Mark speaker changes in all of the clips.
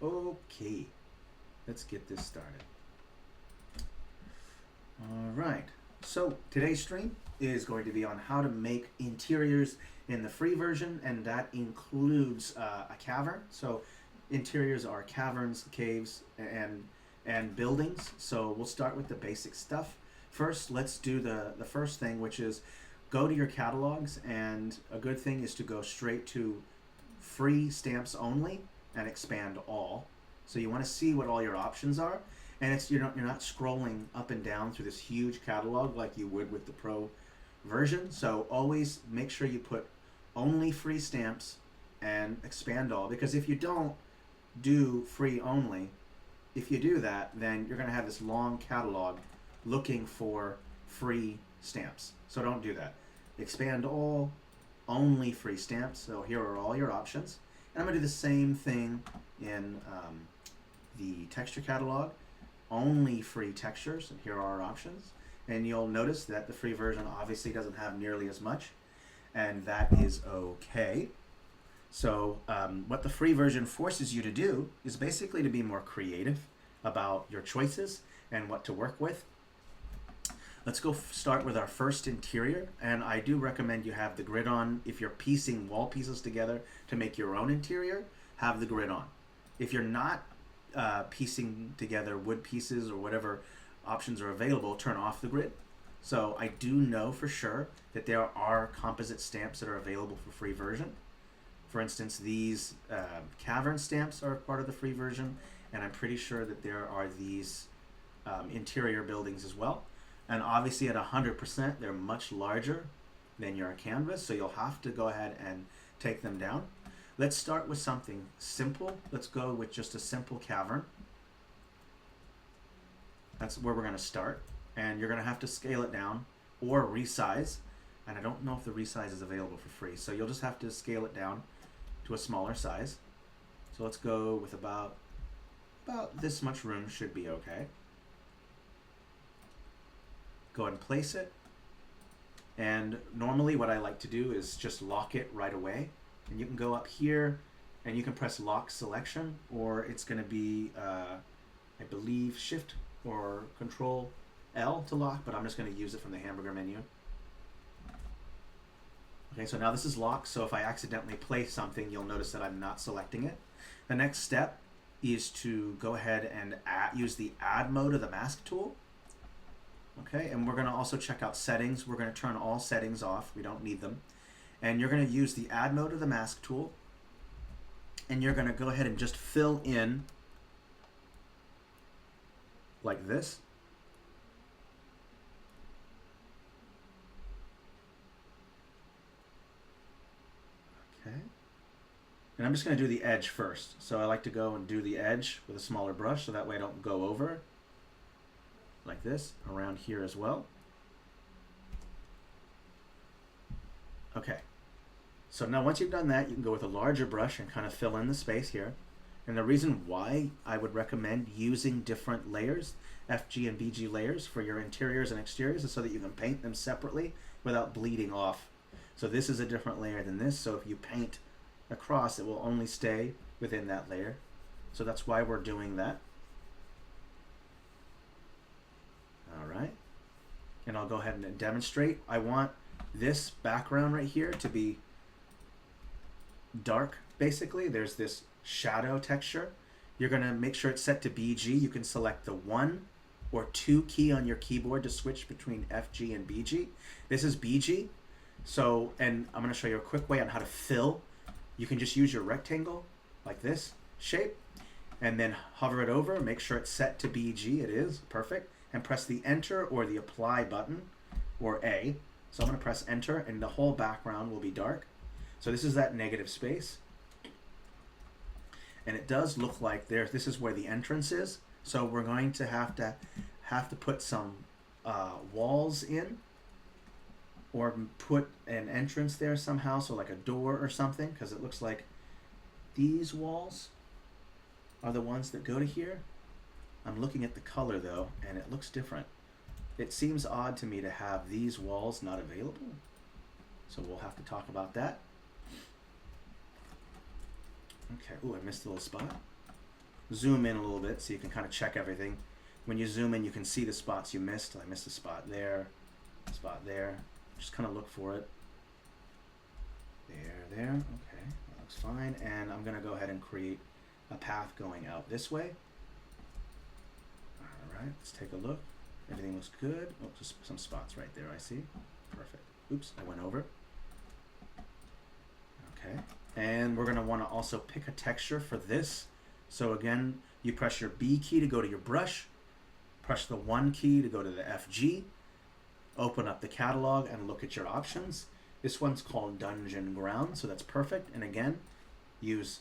Speaker 1: Okay, let's get this started. All right, so today's stream is going to be on how to make interiors in the free version, and that includes a cavern. So interiors are caverns, caves, and buildings. So we'll start with the basic stuff. First, let's do the first thing, which is go to your catalogs, and a good thing is to go straight to free stamps only and expand all. So you want to see what all your options are, and you're not scrolling up and down through this huge catalog like you would with the pro version. So always make sure you put only free stamps and expand all, because if you don't do free only, if you do that, then you're going to have this long catalog looking for free stamps. So don't do that. Expand all, only free stamps. So here are all your options. And I'm going to do the same thing in the texture catalog. Only free textures, and here are our options. And you'll notice that the free version obviously doesn't have nearly as much, and that is okay. So what the free version forces you to do is basically to be more creative about your choices and what to work with. Let's go start with our first interior, and I do recommend you have the grid on. If you're piecing wall pieces together to make your own interior, have the grid on. If you're not piecing together wood pieces or whatever options are available, turn off the grid. So I do know for sure that there are composite stamps that are available for free version. For instance, these cavern stamps are part of the free version, and I'm pretty sure that there are these interior buildings as well. And obviously at 100%, they're much larger than your canvas, so you'll have to go ahead and take them down. Let's start with something simple. Let's go with just a simple cavern. That's where we're going to start. And you're going to have to scale it down or resize. And I don't know if the resize is available for free, so you'll just have to scale it down to a smaller size. So let's go with about this much room should be okay. Go ahead and place it. And normally what I like to do is just lock it right away. And you can go up here and you can press lock selection, or it's going to be, I believe, Shift or Control L to lock, but I'm just going to use it from the hamburger menu. Okay, so now this is locked, so if I accidentally place something, you'll notice that I'm not selecting it. The next step is to go ahead and use the Add mode of the mask tool. Okay, and we're going to also check out settings. We're going to turn all settings off. We don't need them. And you're going to use the Add mode of the mask tool, and you're going to go ahead and just fill in like this. Okay. And I'm just going to do the edge first. So I like to go and do the edge with a smaller brush, so that way I don't go over. Like this, around here as well. Okay. So now once you've done that, you can go with a larger brush and kind of fill in the space here. And the reason why I would recommend using different layers, FG and BG layers, for your interiors and exteriors is so that you can paint them separately without bleeding off. So this is a different layer than this, so if you paint across, it will only stay within that layer. So that's why we're doing that. All right. And I'll go ahead and demonstrate. I want this background right here to be dark, basically. There's this shadow texture. You're going to make sure it's set to BG. You can select the 1 or 2 key on your keyboard to switch between FG and BG. This is BG. So, and I'm going to show you a quick way on how to fill. You can just use your rectangle like this shape and then hover it over. Make sure it's set to BG. It is. Perfect. And press the Enter or the Apply button, or A. So I'm going to press Enter, and the whole background will be dark. So this is that negative space. And it does look like this is where the entrance is. So we're going to have to put some walls in, or put an entrance there somehow, so like a door or something, because it looks like these walls are the ones that go to here. I'm looking at the color though, and it looks different. It seems odd to me to have these walls not available. So we'll have to talk about that. Okay, ooh, I missed a little spot. zoom in a little bit so you can kind of check everything. When you zoom in, you can see the spots you missed. I missed a spot there, just kind of look for it. There, okay, that looks fine. And I'm gonna go ahead and create a path going out this way. All right, let's take a look. Everything looks good. Oh, just some spots right there, I see. Perfect. Oops, I went over. Okay, and we're gonna wanna also pick a texture for this. So again, you press your B key to go to your brush, press the 1 key to go to the FG, open up the catalog and look at your options. This one's called Dungeon Ground, so that's perfect. And again, use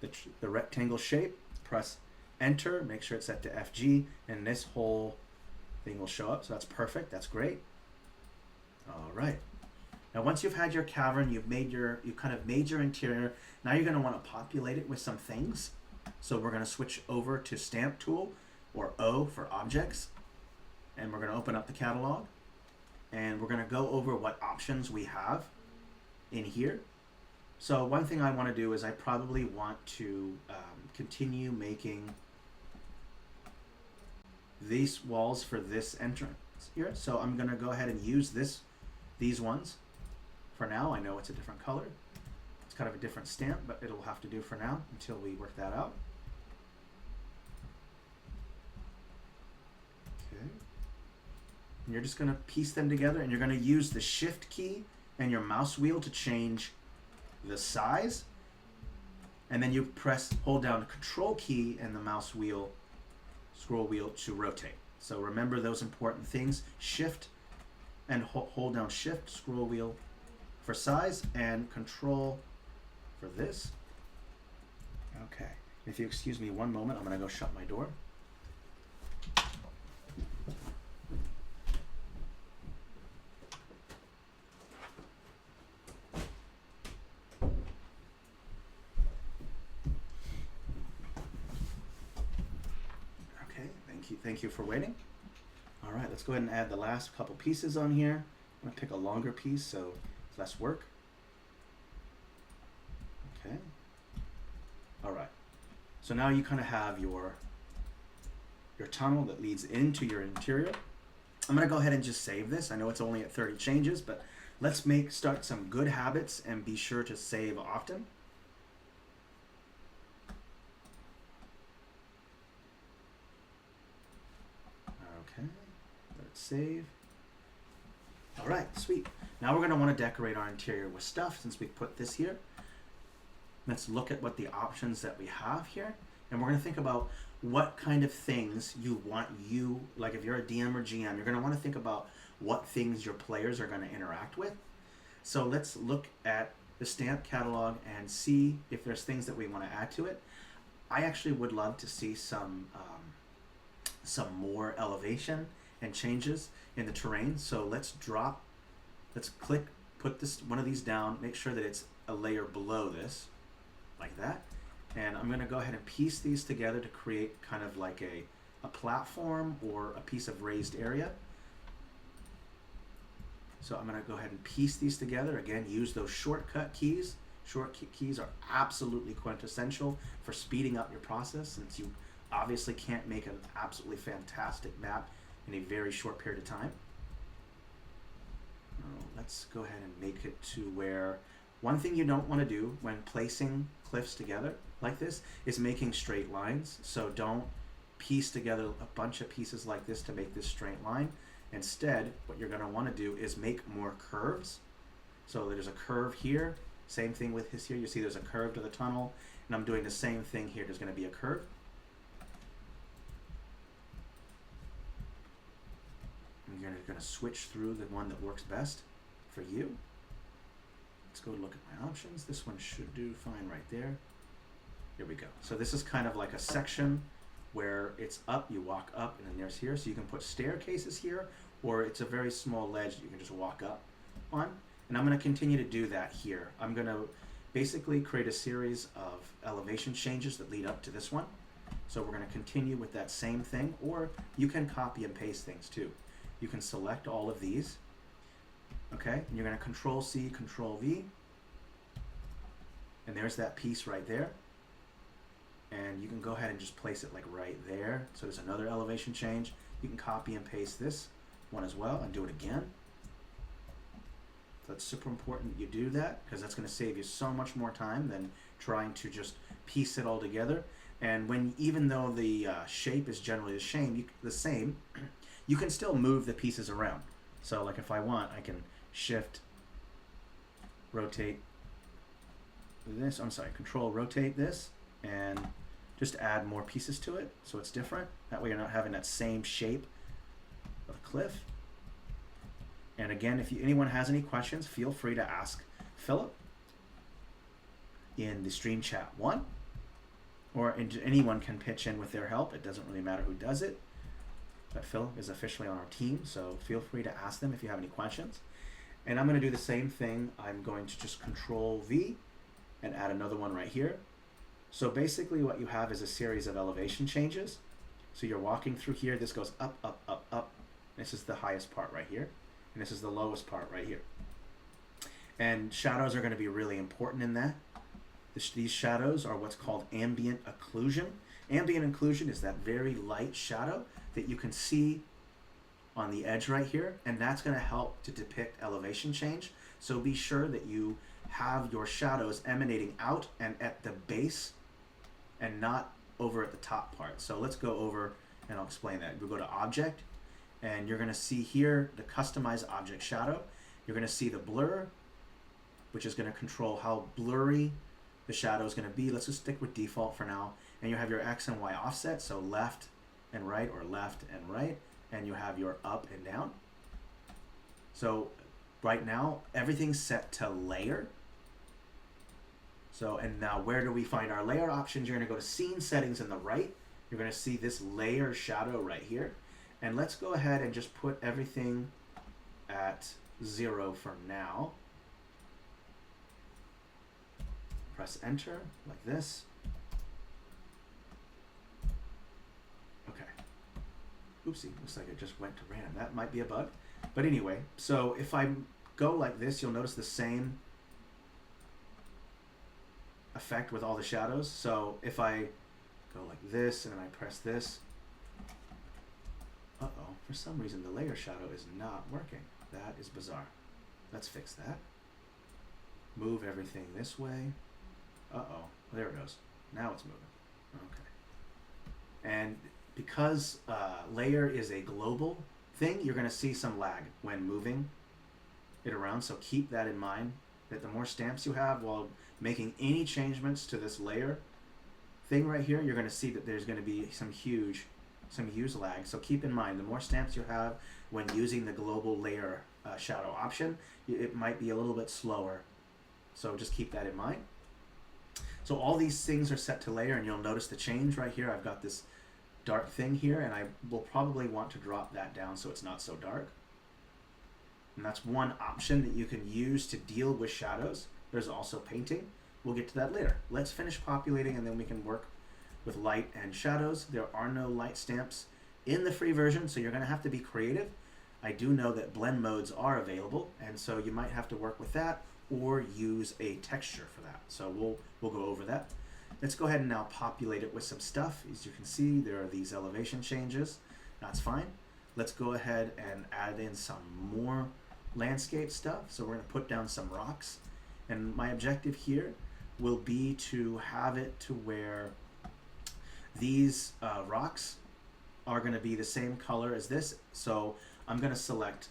Speaker 1: the rectangle shape, press enter, make sure it's set to FG, and this whole thing will show up. So that's perfect, that's great. All right. Now once you've had your cavern, you've kind of made your interior, now you're gonna wanna populate it with some things. So we're gonna switch over to Stamp Tool, or O for Objects, and we're gonna open up the catalog, and we're gonna go over what options we have in here. So one thing I wanna do is I probably want to continue making these walls for this entrance here. So I'm gonna go ahead and use these ones for now. I know it's a different color. It's kind of a different stamp, but it'll have to do for now until we work that out. Okay. And you're just gonna piece them together, and you're gonna use the Shift key and your mouse wheel to change the size. And then you hold down the Control key and the mouse wheel, scroll wheel to rotate. So remember those important things. Shift and hold down Shift, scroll wheel for size, and Control for this. Okay, if you excuse me one moment, I'm gonna go shut my door. Okay, thank you for waiting. All right, let's go ahead and add the last couple pieces on here. I'm gonna pick a longer piece so it's less work. Okay. All right. So now you kind of have your tunnel that leads into your interior. I'm gonna go ahead and just save this. I know it's only at 30 changes, but let's start some good habits and be sure to save often. Okay, let's save. All right, sweet. Now we're gonna wanna decorate our interior with stuff since we put this here. Let's look at what the options that we have here. And we're gonna think about what kind of things you want like if you're a DM or GM, you're gonna wanna think about what things your players are gonna interact with. So let's look at the stamp catalog and see if there's things that we wanna add to it. I actually would love to see some more elevation and changes in the terrain. So let's click, put one of these down, make sure that it's a layer below this, like that. And I'm gonna go ahead and piece these together to create kind of like a platform or a piece of raised area. So I'm gonna go ahead and piece these together. Again, use those shortcut keys. Shortcut keys are absolutely quintessential for speeding up your process, since you obviously can't make an absolutely fantastic map in a very short period of time. Let's go ahead and make it to where, one thing you don't want to do when placing cliffs together like this is making straight lines. So don't piece together a bunch of pieces like this to make this straight line. Instead, what you're going to want to do is make more curves. So there's a curve here, same thing with this here. You see there's a curve to the tunnel, and I'm doing the same thing here. There's going to be a curve. And you're going to switch through the one that works best for you. Let's go look at my options. This one should do fine right there. Here we go. So this is kind of like a section where it's up, you walk up, and then there's here. So you can put staircases here, or it's a very small ledge that you can just walk up on. And I'm going to continue to do that here. I'm going to basically create a series of elevation changes that lead up to this one. So we're going to continue with that same thing, or you can copy and paste things too. You can select all of these. Okay, and you're going to Control C, Control V, and there's that piece right there. And you can go go ahead and just place it like right there. So there's another elevation change. You can copy and paste this one as well and do it again. So it's super important that you do that, because that's going to save you so much more time than trying to just piece it all together. And when, even though the shape is generally the same, you can still move the pieces around. So like if I want, I can shift, rotate this, control rotate this, and just add more pieces to it so it's different. That way you're not having that same shape of a cliff. And again, if anyone has any questions, feel free to ask Philip in the stream chat one, or anyone can pitch in with their help. It doesn't really matter who does it, but Philip is officially on our team, so feel free to ask them if you have any questions. And I'm going to do the same thing. I'm going to just Control V and add another one right here. So basically what you have is a series of elevation changes. So you're walking through here, this goes up, up, up, up. This is the highest part right here, and this is the lowest part right here. And shadows are going to be really important in that. These shadows are what's called ambient occlusion. Ambient occlusion is that very light shadow that you can see on the edge right here, and that's going to help to depict elevation change. So be sure that you have your shadows emanating out and at the base and not over at the top part. So let's go over and I'll explain that. We'll go to Object, and you're going to see here the Customize Object Shadow. You're going to see the blur, which is going to control how blurry the shadow is going to be. Let's just stick with default for now. And you have your X and Y offset, so left and right, or left and right, and you have your up and down. So right now everything's set to layer. So, and now where do we find our layer options? You're going to go to Scene Settings in the right. You're going to see this layer shadow right here. And let's go ahead and just put everything at 0 for now. Press Enter like this. Okay. Oopsie, looks like it just went to random. That might be a bug. But anyway, so if I go like this, you'll notice the same effect with all the shadows. So if I go like this and then I press this, uh-oh, for some reason the layer shadow is not working. That is bizarre. Let's fix that. Move everything this way. Uh-oh, there it goes. Now it's moving. Okay. And because layer is a global thing, you're going to see some lag when moving it around. So keep that in mind, that the more stamps you have while making any changements to this layer thing right here, you're going to see that there's going to be some huge lag. So keep in mind, the more stamps you have when using the global layer shadow option, it might be a little bit slower. So just keep that in mind. So all these things are set to layer, and you'll notice the change right here. I've got this dark thing here, and I will probably want to drop that down so it's not so dark. And that's one option that you can use to deal with shadows. There's also painting. We'll get to that later. Let's finish populating, and then we can work with light and shadows. There are no light stamps in the free version, so you're going to have to be creative. I do know that blend modes are available, and so you might have to work with that or use a texture for that. So we'll go over that. Let's go ahead and now populate it with some stuff. As you can see, there are these elevation changes. That's fine. Let's go ahead and add in some more landscape stuff. So we're going to put down some rocks. And my objective here will be to have it to where these rocks are going to be the same color as this. So I'm going to select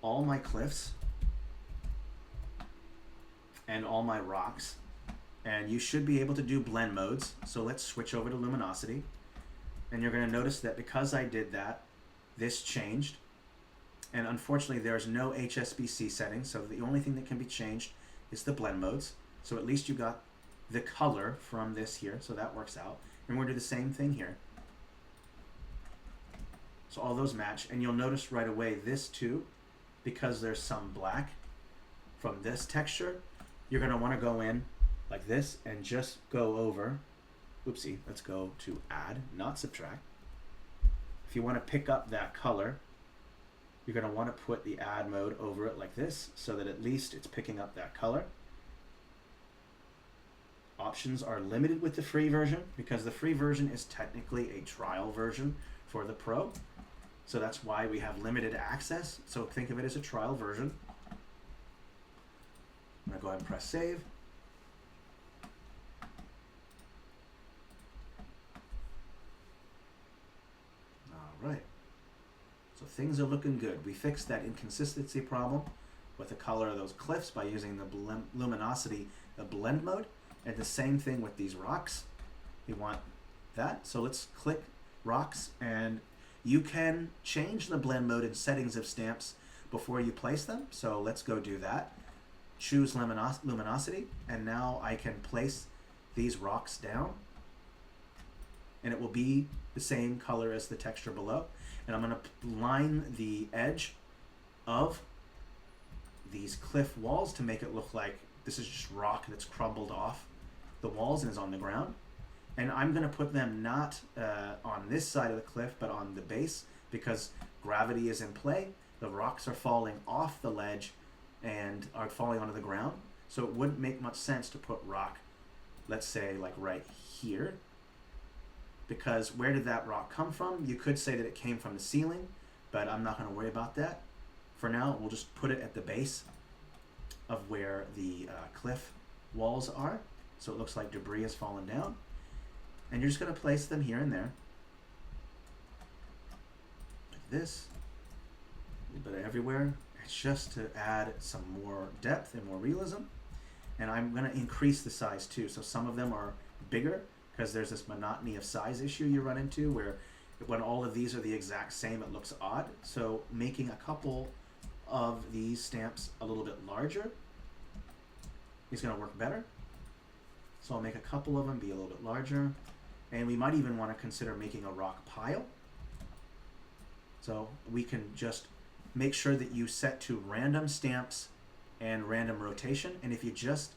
Speaker 1: all my cliffs and all my rocks, and you should be able to do blend modes. So let's switch over to luminosity, and you're going to notice that because I did that, this changed. And unfortunately there's no HSBC settings, so the only thing that can be changed is the blend modes. So at least you got the color from this here, so that works out. And we're going to do the same thing here. So all those match, and you'll notice right away this too, because there's some black from this texture, you're going to want to go in like this and just go over, oopsie, let's go to add, not subtract. If you want to pick up that color, you're going to want to put the add mode over it like this, so that at least it's picking up that color. options are limited with the free version because the free version is technically a trial version for the Pro. So that's why we have limited access. So think of it as a trial version. I'm gonna go ahead and press save. All right. So things are looking good. We fixed that inconsistency problem with the color of those cliffs by using the luminosity, the blend mode. And the same thing with these rocks. We want that. So let's click rocks, and you can change the blend mode and settings of stamps before you place them. So let's go do that. Choose luminosity, and now I can place these rocks down, and it will be the same color as the texture below. And I'm going to line the edge of these cliff walls to make it look like this is just rock that's crumbled off the walls and is on the ground. And I'm going to put them not on this side of the cliff, but on the base, because gravity is in play. The rocks are falling off the ledge and are falling onto the ground. So it wouldn't make much sense to put rock, let's say like right here, because where did that rock come from? You could say that it came from the ceiling, but I'm not going to worry about that. For now, we'll just put it at the base of where the cliff walls are. So it looks like debris has fallen down. And you're just going to place them here and there, like this, a little bit everywhere. It's just to add some more depth and more realism. And I'm going to increase the size too. So some of them are bigger because there's this monotony of size issue you run into where when all of these are the exact same, it looks odd. So making a couple of these stamps a little bit larger is going to work better. So I'll make a couple of them be a little bit larger. And we might even want to consider making a rock pile. So we can just make sure that you set to random stamps and random rotation. And if you just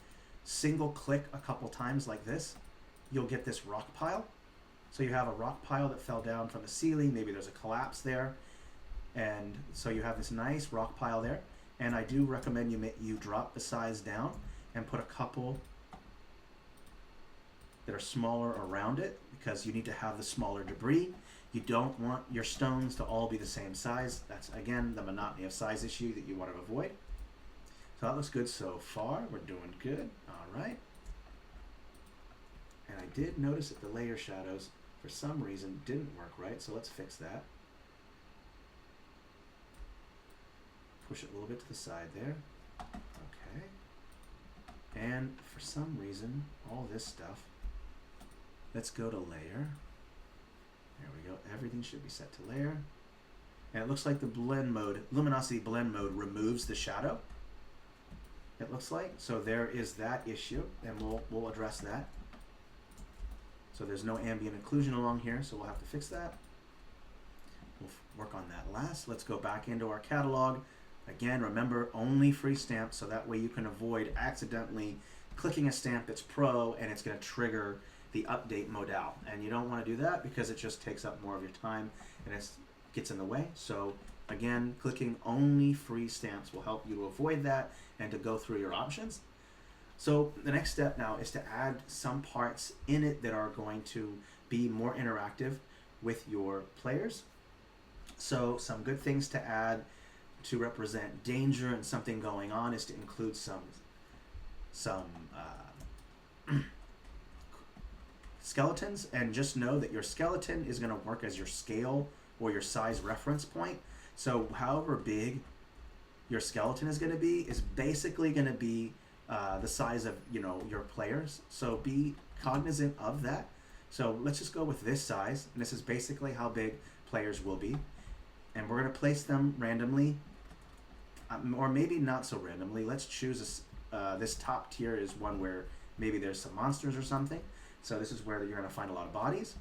Speaker 1: single click a couple times like this, you'll get this rock pile. So you have a rock pile that fell down from the ceiling. Maybe there's a collapse there. And so you have this nice rock pile there. And I do recommend you drop the size down and put a couple that are smaller around it, because you need to have the smaller debris. You don't want your stones to all be the same size. That's, again, the monotony of size issue that you want to avoid. So that looks good so far. We're doing good. All right. And I did notice that the layer shadows, for some reason, didn't work right. So let's fix that. Push it a little bit to the side there. Okay. And for some reason, all this stuff, let's go to layer. There we go. Everything should be set to layer. And it looks like the blend mode, luminosity blend mode, removes the shadow. It looks like. So there is that issue, and we'll address that. So there's no ambient occlusion along here, so we'll have to fix that. We'll work on that last. Let's go back into our catalog. Again, remember, only free stamps, so that way you can avoid accidentally clicking a stamp that's pro and it's going to trigger the update modal. And you don't want to do that because it just takes up more of your time and it gets in the way. So again, clicking only free stamps will help you to avoid that and to go through your options. So the next step now is to add some parts in it that are going to be more interactive with your players. So some good things to add to represent danger and something going on is to include some skeletons, and just know that your skeleton is going to work as your scale or your size reference point. So however big your skeleton is going to be is basically going to be the size of your players. So be cognizant of that. So let's just go with this size, and this is basically how big players will be, and we're going to place them randomly, or maybe not so randomly. Let's choose this top tier is one where maybe there's some monsters or something. So this is where you're going to find a lot of bodies.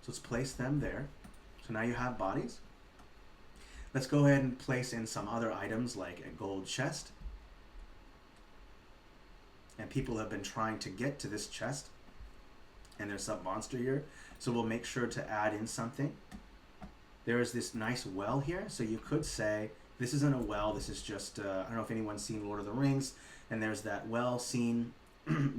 Speaker 1: So let's place them there. So now you have bodies. Let's go ahead and place in some other items like a gold chest. And people have been trying to get to this chest. And there's some monster here. So we'll make sure to add in something. There is this nice well here. So you could say, this isn't a well, this is just, I don't know if anyone's seen Lord of the Rings. And there's that well scene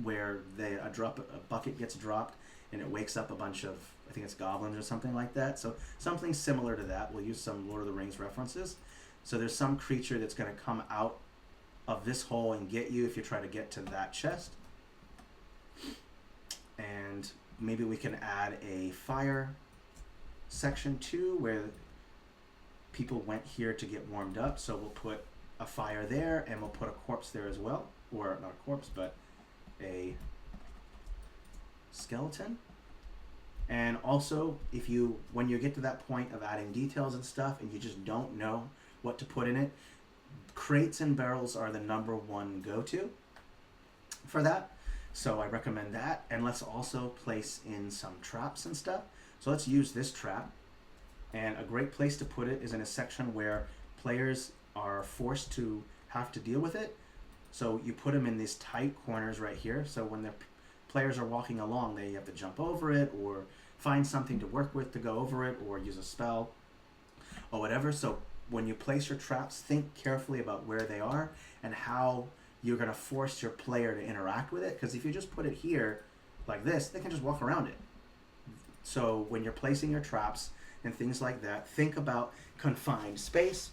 Speaker 1: where a bucket gets dropped and it wakes up a bunch of, I think it's goblins or something like that. So something similar to that. We'll use some Lord of the Rings references. So there's some creature that's going to come out of this hole and get you if you try to get to that chest. And maybe we can add a fire section too, where people went here to get warmed up. So we'll put a fire there, and we'll put a corpse there as well. Or not a corpse, but a skeleton. And also, when you get to that point of adding details and stuff and you just don't know what to put in it, crates and barrels are the #1 go-to for that. So I recommend that. And let's also place in some traps and stuff. So let's use this trap. And a great place to put it is in a section where players are forced to have to deal with it. So you put them in these tight corners right here. So when the players are walking along, they have to jump over it or find something to work with to go over it or use a spell or whatever. So when you place your traps, think carefully about where they are and how you're going to force your player to interact with it. Because if you just put it here like this, they can just walk around it. So when you're placing your traps and things like that, think about confined space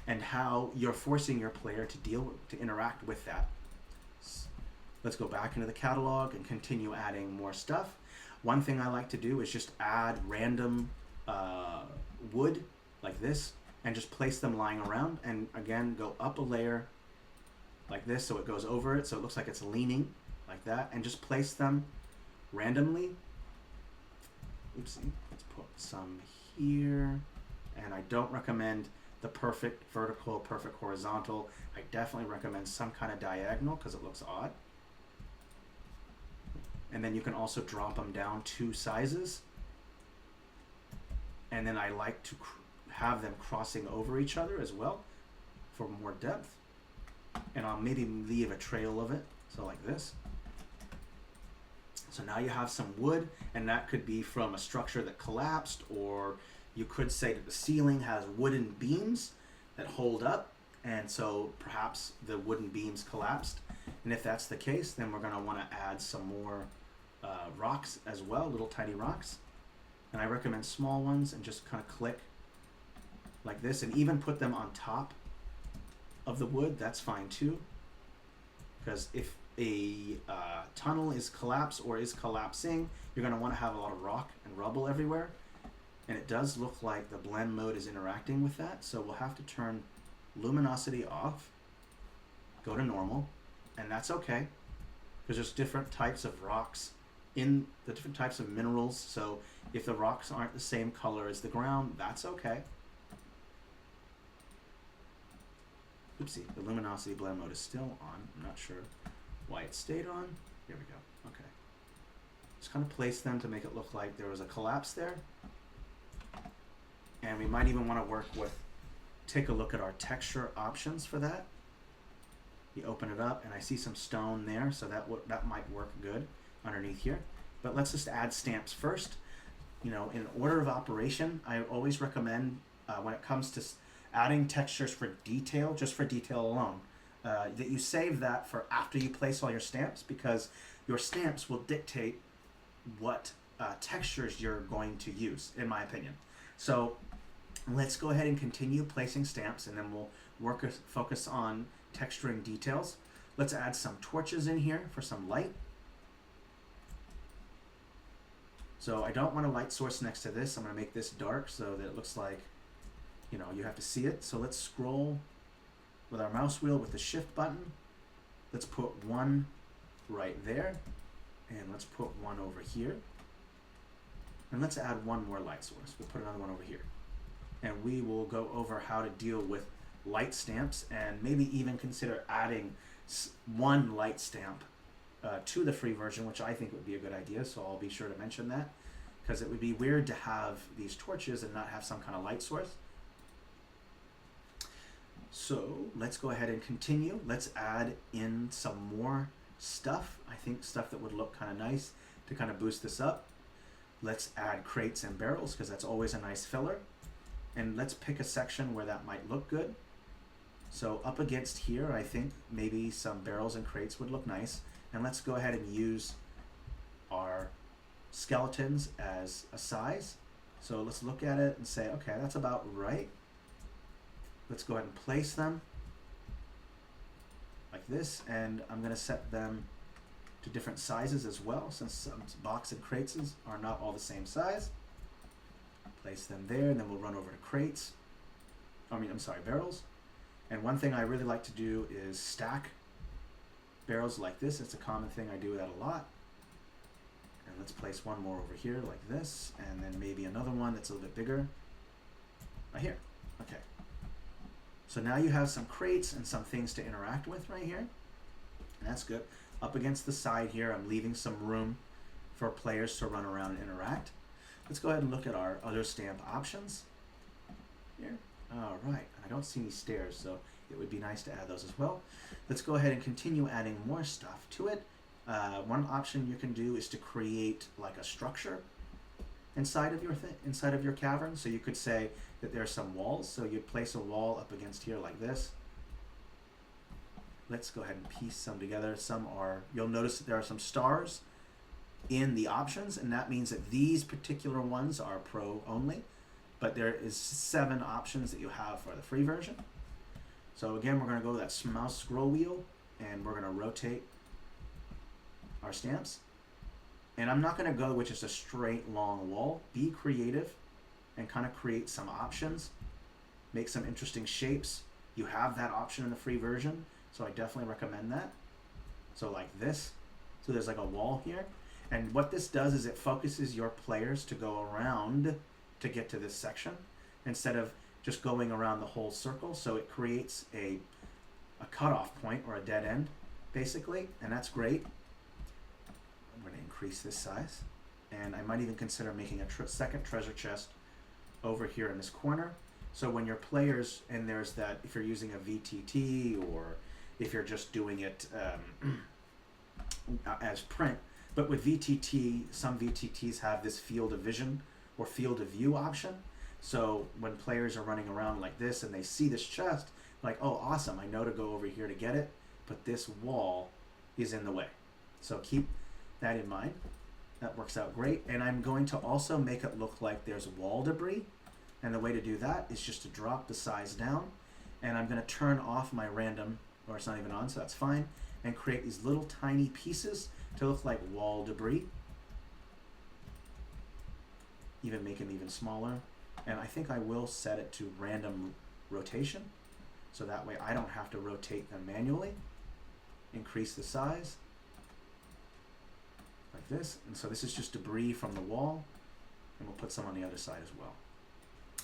Speaker 1: and how you're forcing your player to interact with that. Let's go back into the catalog and continue adding more stuff. One thing I like to do is just add random wood like this and just place them lying around, and again go up a layer like this so it goes over it so it looks like it's leaning like that, and just place them randomly. Oopsie, let's put some here. And I don't recommend the perfect vertical, perfect horizontal. I definitely recommend some kind of diagonal because it looks odd. And then you can also drop them down 2 sizes. And then I like to have them crossing over each other as well for more depth. And I'll maybe leave a trail of it, so like this. So now you have some wood, and that could be from a structure that collapsed, or you could say that the ceiling has wooden beams that hold up, and so perhaps the wooden beams collapsed. And if that's the case, then we're going to want to add some more rocks as well, little tiny rocks. And I recommend small ones, and just kind of click like this, and even put them on top of the wood. That's fine too, because if a tunnel is collapsed or is collapsing, you're going to want to have a lot of rock and rubble everywhere. And it does look like the blend mode is interacting with that, so we'll have to turn luminosity off, go to normal, and that's okay, because there's different types of rocks in the different types of minerals. So if the rocks aren't the same color as the ground, that's okay. Oopsie, the luminosity blend mode is still on. I'm not sure why it stayed on. Here we go. Okay. Just kind of place them to make it look like there was a collapse there. And we might even want to take a look at our texture options for that. You open it up, and I see some stone there, so that might work good underneath here. But let's just add stamps first. You know, in order of operation, I always recommend when it comes to adding textures for detail, just for detail alone, that you save that for after you place all your stamps, because your stamps will dictate what textures you're going to use, in my opinion. So let's go ahead and continue placing stamps, and then we'll focus on texturing details. Let's add some torches in here for some light. So I don't want a light source next to this. I'm going to make this dark so that it looks like, you know, you have to see it. So let's scroll with our mouse wheel with the shift button. Let's put one right there, and let's put one over here. And let's add one more light source. We'll put another one over here. And we will go over how to deal with light stamps, and maybe even consider adding one light stamp to the free version, which I think would be a good idea. So I'll be sure to mention that, because it would be weird to have these torches and not have some kind of light source. So let's go ahead and continue. Let's add in some more stuff. I think stuff that would look kind of nice to kind of boost this up. Let's add crates and barrels, because that's always a nice filler. And let's pick a section where that might look good. So up against here, I think maybe some barrels and crates would look nice. And let's go ahead and use our skeletons as a size. So let's look at it and say, okay, that's about right. Let's go ahead and place them like this, and I'm going to set them to different sizes as well, since some box and crates are not all the same size. Place them there, and then we'll run over to crates. Barrels. And one thing I really like to do is stack barrels like this. It's a common thing. I do that a lot. And let's place one more over here like this, and then maybe another one that's a little bit bigger right here. Okay. So now you have some crates and some things to interact with right here. And that's good. Up against the side here, I'm leaving some room for players to run around and interact. Let's go ahead and look at our other stamp options here. All right, I don't see any stairs, so it would be nice to add those as well. Let's go ahead and continue adding more stuff to it. One option you can do is to create like a structure inside of your cavern. So you could say that there's some walls. So you'd place a wall up against here like this. Let's go ahead and piece some together. You'll notice that there are some stars in the options, and that means that these particular ones are pro only, but there is 7 options that you have for the free version. So again, we're going to go to that mouse scroll wheel, and we're going to rotate our stamps. And I'm not going to go with just a straight long wall. Be creative and kind of create some options. Make some interesting shapes. You have that option in the free version, so I definitely recommend that. So like this. So there's like a wall here. And what this does is it focuses your players to go around to get to this section instead of just going around the whole circle. So it creates a cutoff point or a dead end, basically, and that's great. I'm going to increase this size, and I might even consider making a second treasure chest over here in this corner. So when your players, and there's that, if you're using a VTT or if you're just doing it as print, but with VTT, some VTTs have this field of vision or field of view option. So when players are running around like this and they see this chest, like, oh, awesome, I know to go over here to get it, but this wall is in the way. So keep that in mind. That works out great. And I'm going to also make it look like there's wall debris. And the way to do that is just to drop the size down. And I'm going to turn off my random, or it's not even on, so that's fine, and create these little tiny pieces to look like wall debris. Even make them even smaller. And I think I will set it to random rotation, so that way I don't have to rotate them manually. Increase the size like this. And so this is just debris from the wall, and we'll put some on the other side as well.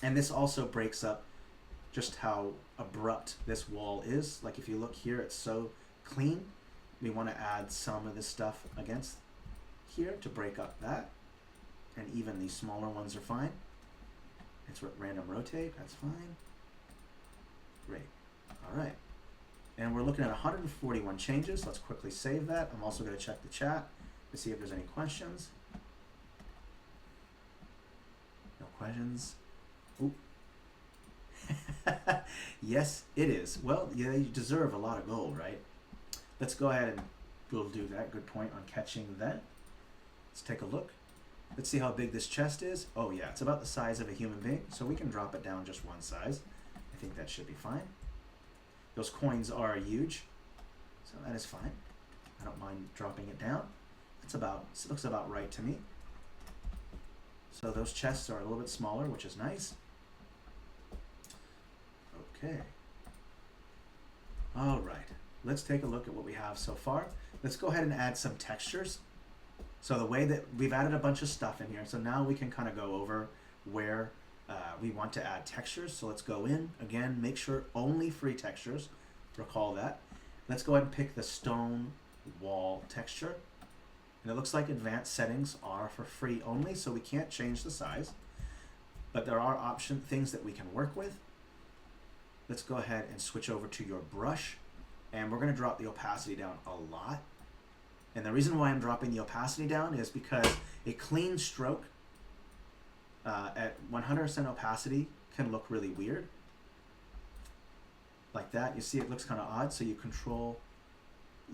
Speaker 1: And this also breaks up just how abrupt this wall is. Like if you look here, it's so clean. We want to add some of this stuff against here to break up that. And even these smaller ones are fine. It's random rotate, that's fine. Great, all right. And we're looking at 141 changes. Let's quickly save that. I'm also going to check the chat to see if there's any questions. No questions. Ooh. Yes, it is. Well, yeah, you deserve a lot of gold, right? Let's go ahead and we'll do that. Good point on catching that. Let's take a look. Let's see how big this chest is. Oh yeah, it's about the size of a human being, so we can drop it down just one size. I think that should be fine. Those coins are huge, so that is fine. I don't mind dropping it down. It looks about right to me. So those chests are a little bit smaller, which is nice. Okay. All right. Let's take a look at what we have so far. Let's go ahead and add some textures. So the way that we've added a bunch of stuff in here, so now we can kind of go over where we want to add textures. So let's go in, again, make sure only free textures, recall that. Let's go ahead and pick the stone wall texture. And it looks like advanced settings are for free only, so we can't change the size. But there are things that we can work with. Let's go ahead and switch over to your brush. And we're going to drop the opacity down a lot. And the reason why I'm dropping the opacity down is because a clean stroke at 100% opacity can look really weird. Like that. You see it looks kind of odd, so you Control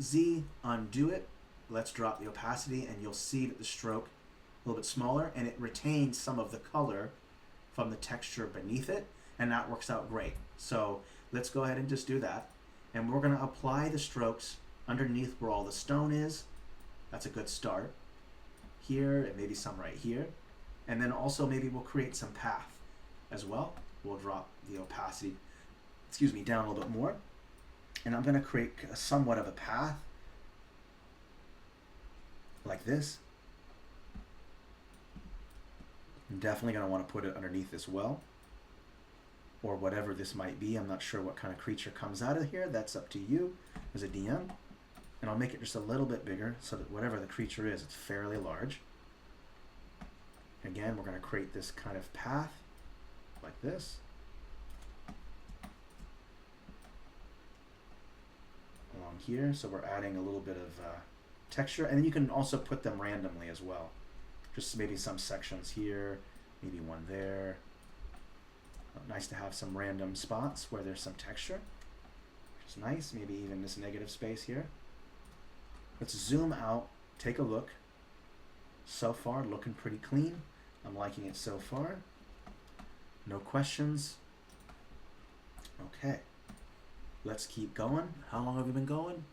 Speaker 1: Z, undo it, let's drop the opacity, and you'll see that the stroke a little bit smaller, and it retains some of the color from the texture beneath it, and that works out great. So let's go ahead and just do that. And we're going to apply the strokes underneath where all the stone is. That's a good start. Here, and maybe some right here. And then also maybe we'll create some path as well. We'll drop the opacity, down a little bit more. And I'm going to create somewhat of a path like this. I'm definitely going to want to put it underneath as well, or whatever this might be. I'm not sure what kind of creature comes out of here. That's up to you as a DM. And I'll make it just a little bit bigger so that whatever the creature is, it's fairly large. Again, we're going to create this kind of path like this. Along here, so we're adding a little bit of texture, and then you can also put them randomly as well. Just maybe some sections here, maybe one there. Nice to have some random spots where there's some texture, which is nice. Maybe even this negative space here. Let's zoom out, take a look. So far, looking pretty clean. I'm liking it so far. No questions. Okay, let's keep going. How long have we been going?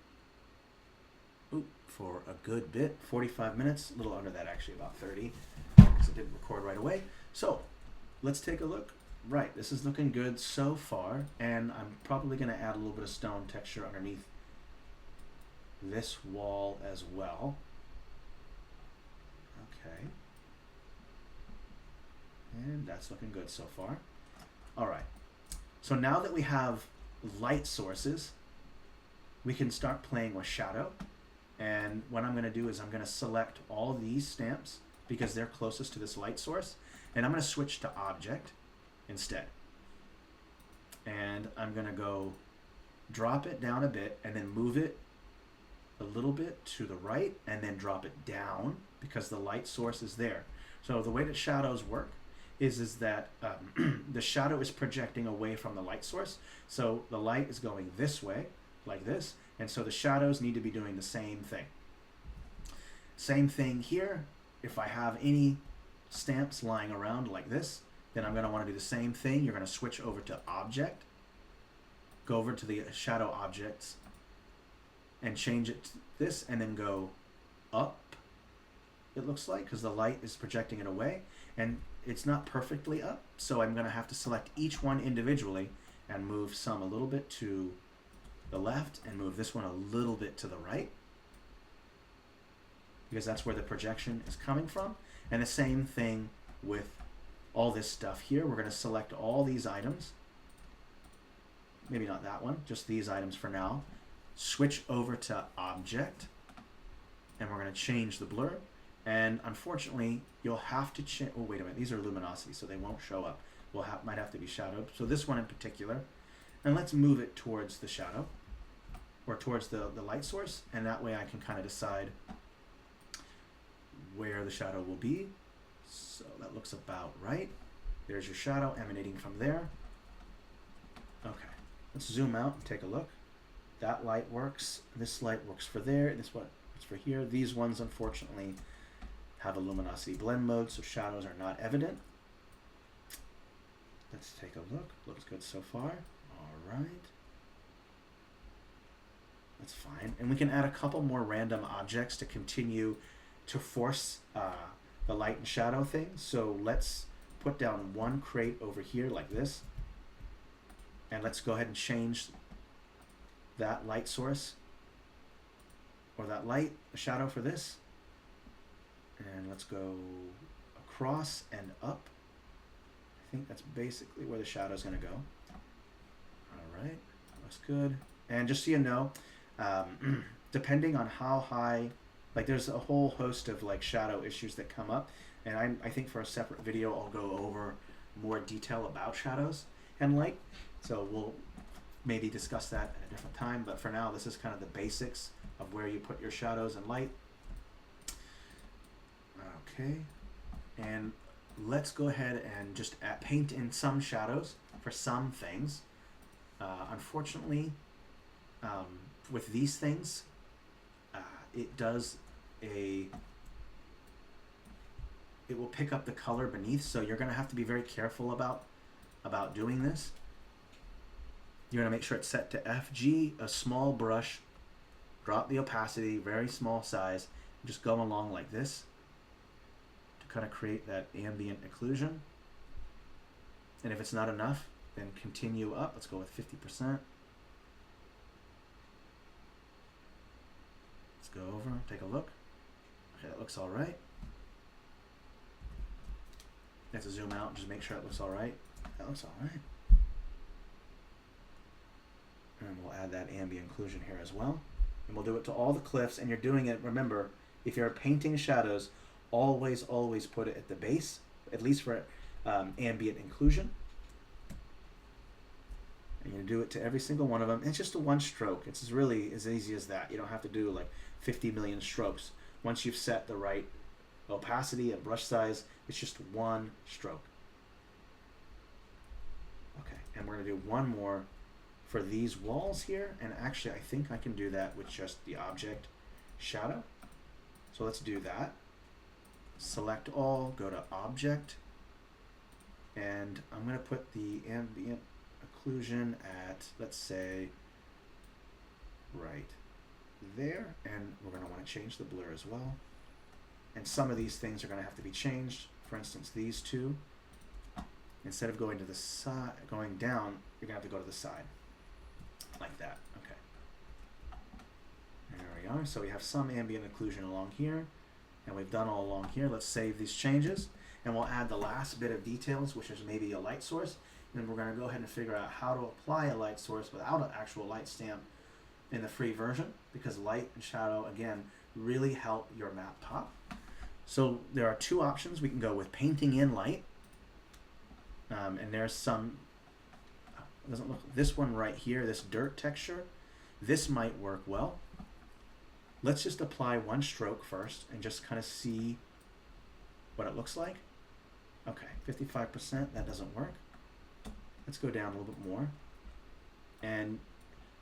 Speaker 1: Oop, for a good bit, 45 minutes, a little under that actually, about 30, because it didn't record right away. So let's take a look. Right, this is looking good so far, and I'm probably going to add a little bit of stone texture underneath this wall as well. Okay, and that's looking good so far. All right, so now that we have light sources, we can start playing with shadow. And what I'm going to do is I'm going to select all these stamps because they're closest to this light source, and I'm going to switch to object instead. And I'm going to go drop it down a bit and then move it a little bit to the right and then drop it down because the light source is there. So the way that shadows work is that the shadow is projecting away from the light source. So the light is going this way, like this, and so the shadows need to be doing the same thing. Same thing here. If I have any stamps lying around like this, then I'm going to want to do the same thing. You're going to switch over to object, go over to the shadow objects, and change it to this, and then go up, it looks like, because the light is projecting it away, and it's not perfectly up, so I'm going to have to select each one individually and move some a little bit to the left and move this one a little bit to the right, because that's where the projection is coming from. And the same thing with all this stuff here. We're going to select all these items, maybe not that one, just these items for now, switch over to object, and we're going to change the blur. And unfortunately, you'll have to change. Oh, wait a minute, these are luminosity, so they won't show up. Might have to be shadowed. So this one in particular, and let's move it towards the shadow, or towards the light source, and that way I can kind of decide where the shadow will be. So that looks about right. There's your shadow emanating from there. Okay, let's zoom out and take a look. That light works. This light works for there. This one is for here. These ones, unfortunately, have a luminosity blend mode, so shadows are not evident. Let's take a look. Looks good so far. All right. That's fine. And we can add a couple more random objects to continue to force the light and shadow thing. So let's put down one crate over here like this. And let's go ahead and change that light source, or that light, the shadow for this. And let's go across and up. I think that's basically where the shadow is going to go. All right, looks good. And just so you know, depending on how high, like there's a whole host of like shadow issues that come up, and I think for a separate video I'll go over more detail about shadows and light, so we'll maybe discuss that at a different time, but for now this is kind of the basics of where you put your shadows and light. Okay, and let's go ahead and just paint in some shadows for some things. Unfortunately, with these things, it does it will pick up the color beneath, so you're going to have to be very careful about doing this. You're going to make sure it's set to FG, a small brush, drop the opacity, very small size, and just go along like this to kind of create that ambient occlusion. And if it's not enough, then continue up. Let's go with 50%. Let's go over, take a look. Okay, that looks all right. You have to zoom out and just make sure it looks all right. That looks all right. And we'll add that ambient occlusion here as well. And we'll do it to all the cliffs. And you're doing it, remember, if you're painting shadows, always put it at the base, at least for ambient occlusion. And you're going to do it to every single one of them. It's just a one stroke. It's really as easy as that. You don't have to do like 50 million strokes. Once you've set the right opacity and brush size, it's just one stroke. Okay, and we're going to do one more for these walls here. And actually, I think I can do that with just the object shadow. So let's do that. Select all, go to object, and I'm going to put the ambient occlusion at, let's say, right there, and we're going to want to change the blur as well. And some of these things are going to have to be changed. For instance, these two, instead of going to the side, going down, you're going to have to go to the side, like that. Okay. There we are. So we have some ambient occlusion along here, and we've done all along here. Let's save these changes, and we'll add the last bit of details, which is maybe a light source. And we're going to go ahead and figure out how to apply a light source without an actual light stamp in the free version, because light and shadow, again, really help your map pop. So there are two options. We can go with painting in light, and there's some, it doesn't look, this one right here, this dirt texture, this might work well. Let's just apply one stroke first and just kind of see what it looks like. Okay, 55%, that doesn't work. Let's go down a little bit more, and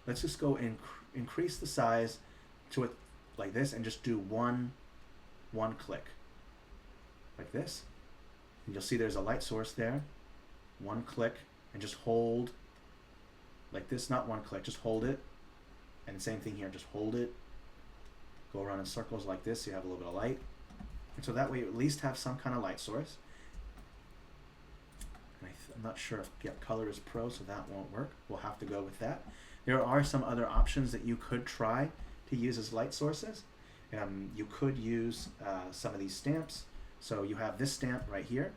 Speaker 1: let's just go and increase the size to it like this, and just do one click like this, and you'll see there's a light source there. One click, and just hold like this, not one click, just hold it. And same thing here, just hold it, go around in circles like this so you have a little bit of light, and so that way you at least have some kind of light source. I'm not sure if Get Color is Pro, so that won't work. We'll have to go with that. There are some other options that you could try to use as light sources. You could use some of these stamps. So you have this stamp right here,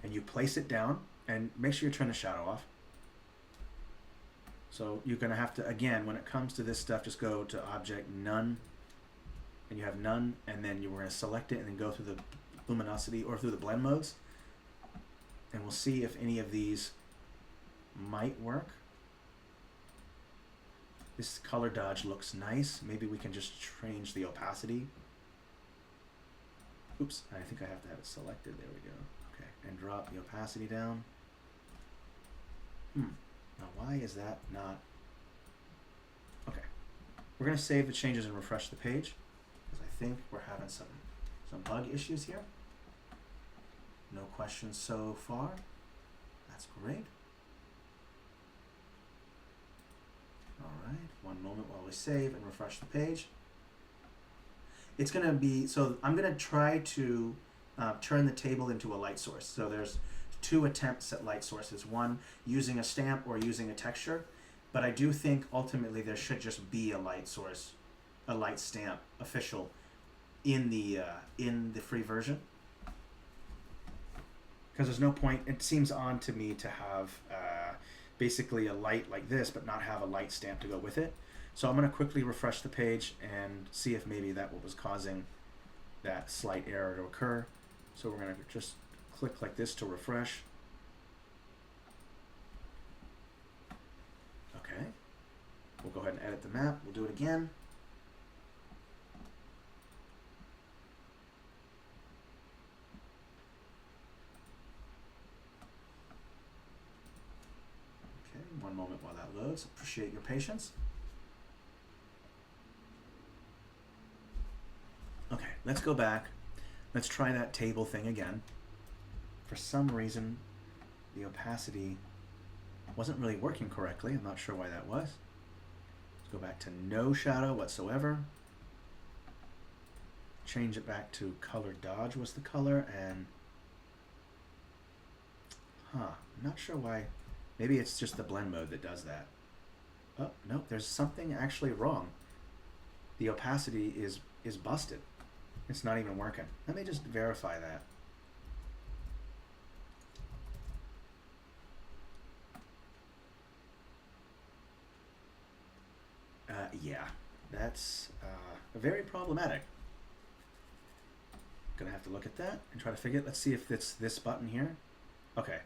Speaker 1: and you place it down, and make sure you turn the shadow off. So you're going to have to, again, when it comes to this stuff, just go to Object, None, and you have None, and then you're going to select it and then go through the luminosity or through the blend modes. And we'll see if any of these might work. This color dodge looks nice. Maybe we can just change the opacity. Oops, I think I have to have it selected. There we go. Okay, and drop the opacity down. Now why is that not? Okay, we're gonna save the changes and refresh the page, because I think we're having some bug issues here. No questions so far. That's great. All right, one moment while we save and refresh the page. It's going to be, so I'm going to try to turn the table into a light source. So there's two attempts at light sources, one using a stamp or using a texture, but I do think ultimately there should just be a light source, a light stamp official in the free version. Because there's no point, it seems odd to me to have basically a light like this but not have a light stamp to go with it. So I'm going to quickly refresh the page and see if maybe that what was causing that slight error to occur. So we're going to just click like this to refresh. Okay, we'll go ahead and edit the map. We'll do it again. One moment while that loads. Appreciate your patience. let's go back. Let's try that table thing again. For some reason, the opacity wasn't really working correctly. I'm not sure why that was. Let's go back to no shadow whatsoever. Change it back to color dodge was the color, and I'm not sure why. Maybe it's just the blend mode that does that. Oh, no, there's something actually wrong. The opacity is busted. It's not even working. Let me just verify that. Yeah, that's very problematic. Gonna have to look at that and try to figure it. Let's see if it's this button here. Okay,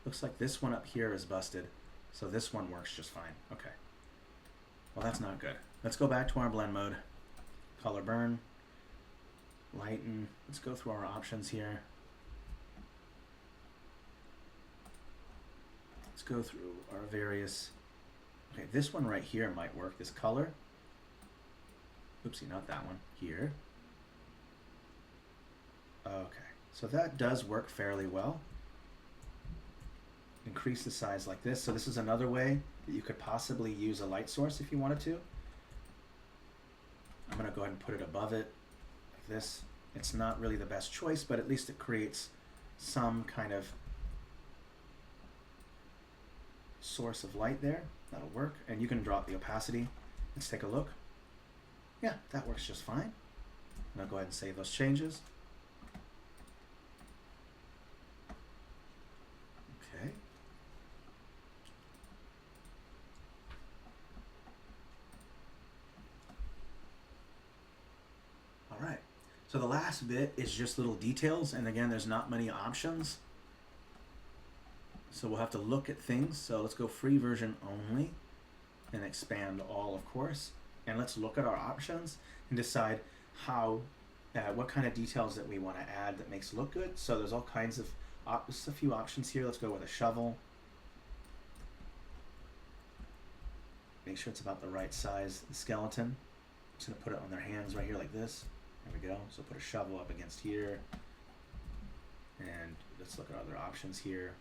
Speaker 1: looks like this one up here is busted, so this one works just fine. Okay, well that's not good. Let's go back to our blend mode. Color burn, lighten. Let's go through our options here. Let's go through our various. Okay, this one right here might work. This color. Oopsie, not that one. Here. Okay, so that does work fairly well. Increase the size like this. So this is another way that you could possibly use a light source if you wanted to. I'm going to go ahead and put it above it like this. It's not really the best choice, but at least it creates some kind of source of light there. That'll work. And you can drop the opacity. Let's take a look. Yeah, that works just fine. I'll go ahead and save those changes. Okay. All right. So the last bit is just little details, and again, there's not many options. So we'll have to look at things. So let's go free version only and expand all, of course. And let's look at our options and decide how, what kind of details that we want to add that makes it look good. So there's all kinds of, just a few options here. Let's go with a shovel. Make sure it's about the right size. The skeleton, I'm just going to put it on their hands right here like this. There we go. So put a shovel up against here. And let's look at other options here.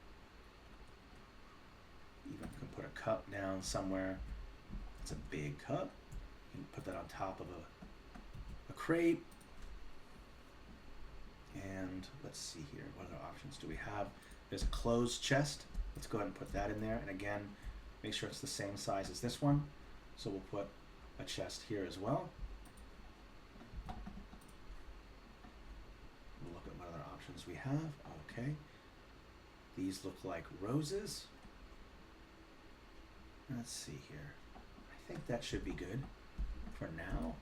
Speaker 1: Even can put a cup down somewhere. It's a big cup. You can put that on top of a crate. And let's see here, what other options do we have? There's a closed chest. Let's go ahead and put that in there. And again, make sure it's the same size as this one. So we'll put a chest here as well. We'll look at what other options we have. Okay. These look like roses. Let's see here. I think that should be good for now.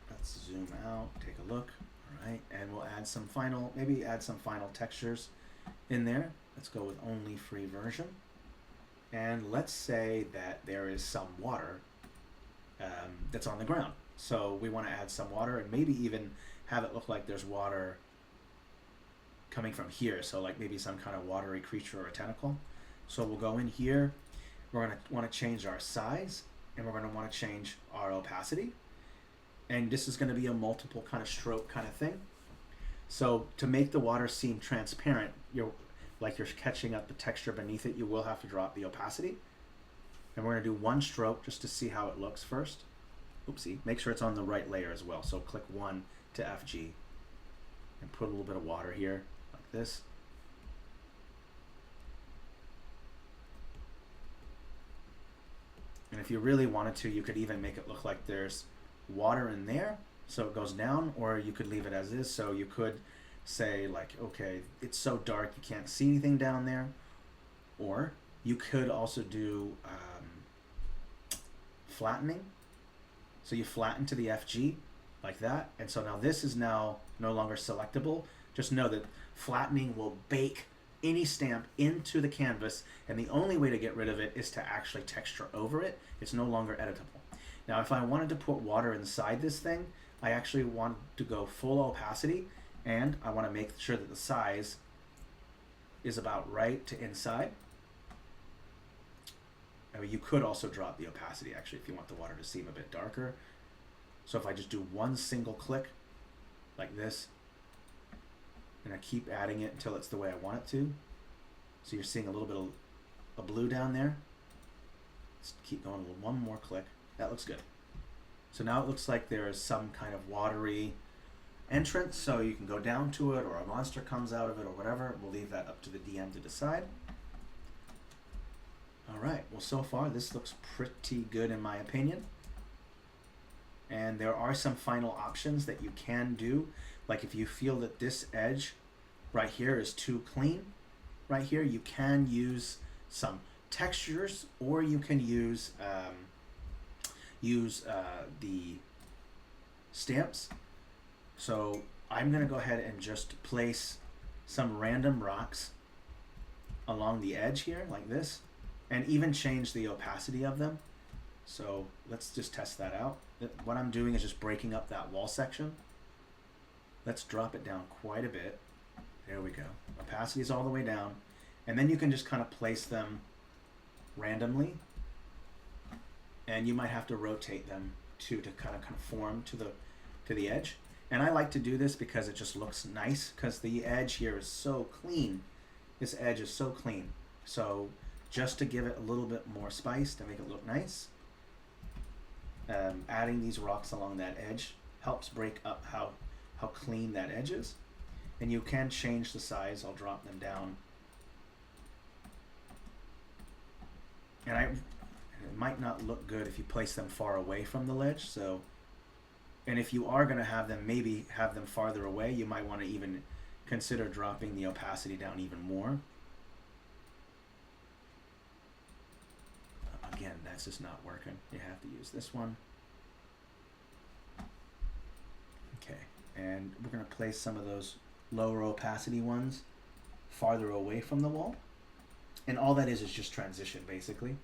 Speaker 1: Let's zoom out, take a look. All right, and we'll add some final, maybe add some final textures in there. Let's go with only free version. And let's say that there is some water that's on the ground. So we want to add some water and maybe even have it look like there's water coming from here. So like maybe some kind of watery creature or a tentacle. So we'll go in here, we're going to want to change our size, and we're going to want to change our opacity. And this is going to be a multiple kind of stroke kind of thing. So to make the water seem transparent, like you're catching up the texture beneath it, you will have to drop the opacity. And we're going to do one stroke just to see how it looks first. Oopsie, make sure it's on the right layer as well. So click 1 to FG and put a little bit of water here like this. And if you really wanted to, you could even make it look like there's water in there, so it goes down, or you could leave it as is. So you could say like, okay, it's so dark you can't see anything down there. Or you could also do flattening. So you flatten to the FG like that. And so now this is now no longer selectable. Just know that flattening will bake any stamp into the canvas, and the only way to get rid of it is to actually texture over it. It's no longer editable. Now if I wanted to put water inside this thing, I actually want to go full opacity, and I want to make sure that the size is about right to inside. I mean, you could also drop the opacity actually if you want the water to seem a bit darker. So if I just do one single click like this, and I keep adding it until it's the way I want it to. So you're seeing a little bit of a blue down there. Let's keep going with one more click. That looks good. So now it looks like there is some kind of watery entrance, so you can go down to it, or a monster comes out of it, or whatever. We'll leave that up to the DM to decide. Alright, well so far this looks pretty good in my opinion. And there are some final options that you can do. Like if you feel that this edge right here is too clean, right here, you can use some textures, or you can use the stamps. So I'm gonna go ahead and just place some random rocks along the edge here like this, and even change the opacity of them. So let's just test that out. What I'm doing is just breaking up that wall section. Let's drop it down quite a bit. There we go. Opacity is all the way down. And then you can just kind of place them randomly. And you might have to rotate them to kind of conform to the edge. And I like to do this because it just looks nice, because the edge here is so clean. This edge is so clean. So just to give it a little bit more spice, to make it look nice, adding these rocks along that edge helps break up how clean that edge is. And you can change the size. I'll drop them down. And it might not look good if you place them far away from the ledge. So, and if you are going to have them, maybe have them farther away, you might want to even consider dropping the opacity down even more. Again, that's just not working. You have to use this one. Okay, and we're going to place some of those lower opacity ones farther away from the wall. And all that is just transition, basically.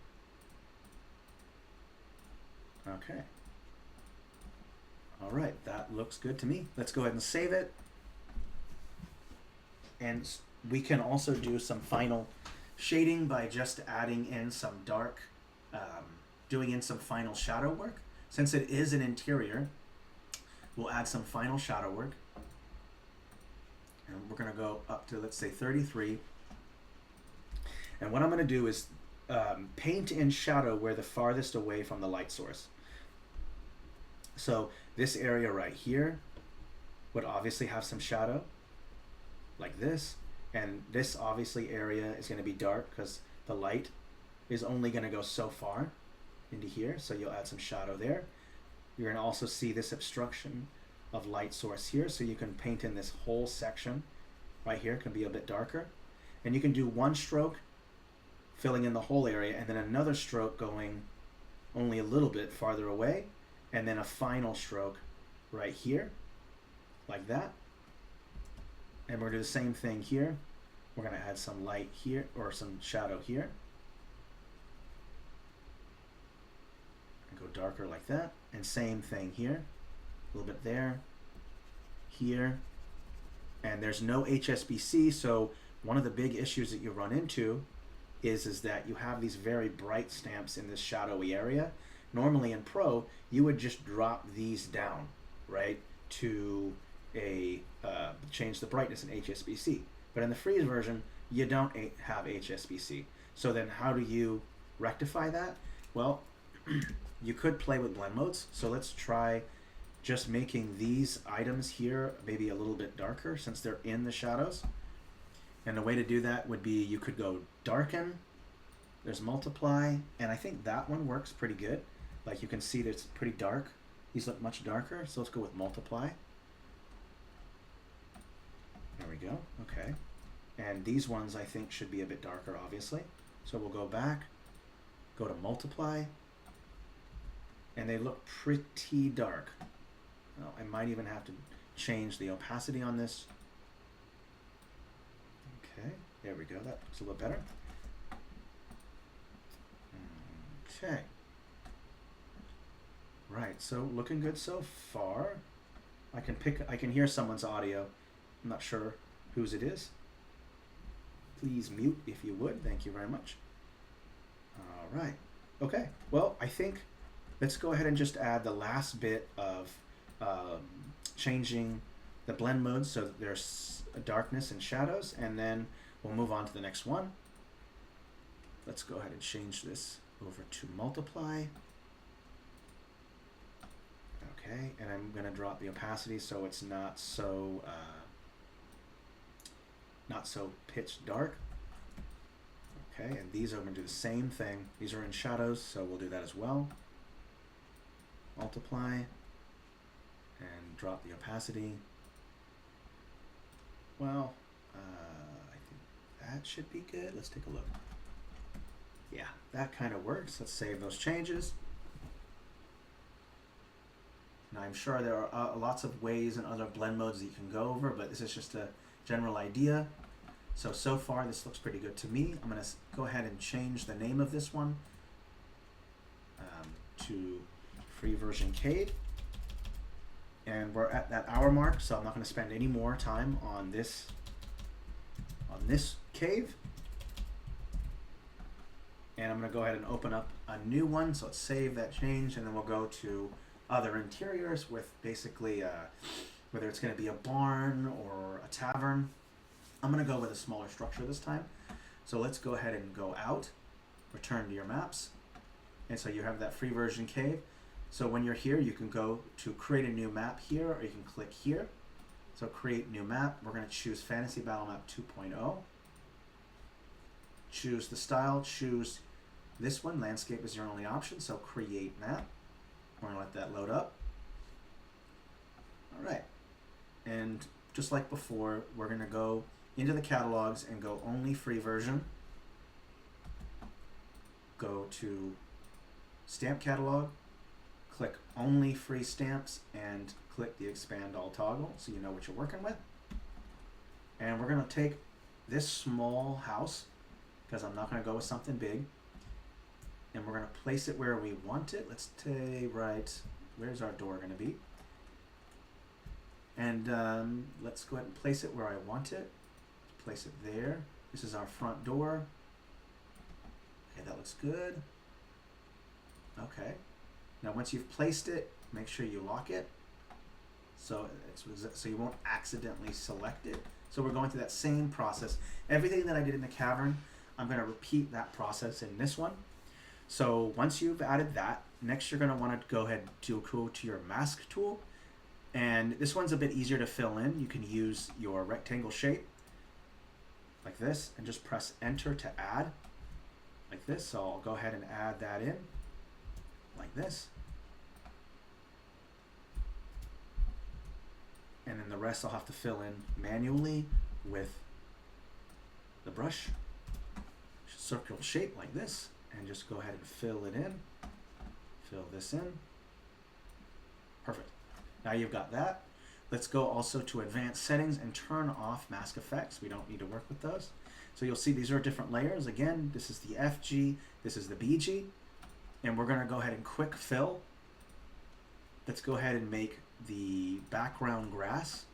Speaker 1: Okay. All right, that looks good to me. Let's go ahead and save it. And we can also do some final shading by just adding in some dark, doing in some final shadow work. Since it is an interior, we'll add some final shadow work. And we're going to go up to, let's say, 33. And what I'm going to do is paint in shadow where the farthest away from the light source. So this area right here would obviously have some shadow, like this. And this obviously area is going to be dark because the light is only going to go so far into here. So you'll add some shadow there. You're going to also see this obstruction of light source here. So you can paint in this whole section right here. It can be a bit darker. And you can do one stroke filling in the whole area, and then another stroke going only a little bit farther away, and then a final stroke right here, like that. And we're going to do the same thing here. We're going to add some light here, or some shadow here. And go darker like that. And same thing here. A little bit there, here. And there's no HSBC, so one of the big issues that you run into is that you have these very bright stamps in this shadowy area. Normally in Pro, you would just drop these down, right, to a change the brightness in HSBC. But in the Freeze version, you don't have HSBC. So then how do you rectify that? Well, you could play with blend modes. So let's try just making these items here maybe a little bit darker since they're in the shadows. And the way to do that would be you could go darken, there's multiply, and I think that one works pretty good. Like you can see that it's pretty dark. These look much darker, so let's go with multiply. There we go, okay. And these ones I think should be a bit darker, obviously. So we'll go back, go to multiply, and they look pretty dark. Well, I might even have to change the opacity on this. Okay, there we go, that looks a little better. Okay. Right, so looking good so far. I can hear someone's audio. I'm not sure whose it is. Please mute if you would. Thank you very much. All right. Okay. Well, I think Let's go ahead and just add the last bit of changing the blend mode so that there's darkness and shadows, and then we'll move on to the next one. Let's go ahead and change this over to multiply. Okay, and I'm going to drop the opacity so it's not so pitch dark. Okay, and these are going to do the same thing. These are in shadows, so we'll do that as well. Multiply and drop the opacity. Well, I think that should be good. Let's take a look. Yeah, that kind of works. Let's save those changes. Now I'm sure there are lots of ways and other blend modes that you can go over, but this is just a general idea. So far this looks pretty good to me. I'm going to go ahead and change the name of this one to Free Version Cave. And we're at that hour mark, so I'm not going to spend any more time on this cave. And I'm going to go ahead and open up a new one. So let's save that change, and then we'll go to other interiors with basically whether it's going to be a barn or a tavern. I'm going to go with a smaller structure this time. So let's go ahead and go out, return to your maps. And so you have that Free Version Cave. So when you're here, you can go to create a new map here, or you can click here. So create new map. We're going to choose Fantasy Battle Map 2.0. Choose the style, choose this one. Landscape is your only option, so create map. We're going to let that load up. All right. And just like before, we're going to go into the catalogs and go only free version. Go to stamp catalog, click only free stamps, and click the expand all toggle so you know what you're working with. And we're going to take this small house, because I'm not going to go with something big, and we're going to place it where we want it. Let's say where's our door going to be? And let's go ahead and place it where I want it. Place it there. This is our front door. Okay, that looks good. Okay. Now once you've placed it, make sure you lock it so you won't accidentally select it. So we're going through that same process. Everything that I did in the cavern, I'm going to repeat that process in this one. So once you've added that, next you're going to want to go ahead and go to your mask tool. And this one's a bit easier to fill in. You can use your rectangle shape like this and just press enter to add like this. So I'll go ahead and add that in like this. And then the rest I'll have to fill in manually with the brush. Circle shape like this, and just go ahead and fill it in. Fill this in. Perfect. Now you've got that. Let's go also to advanced settings and turn off mask effects. We don't need to work with those. So you'll see these are different layers. Again, this is the FG, this is the BG, and we're going to go ahead and quick fill. Let's go ahead and make the background grass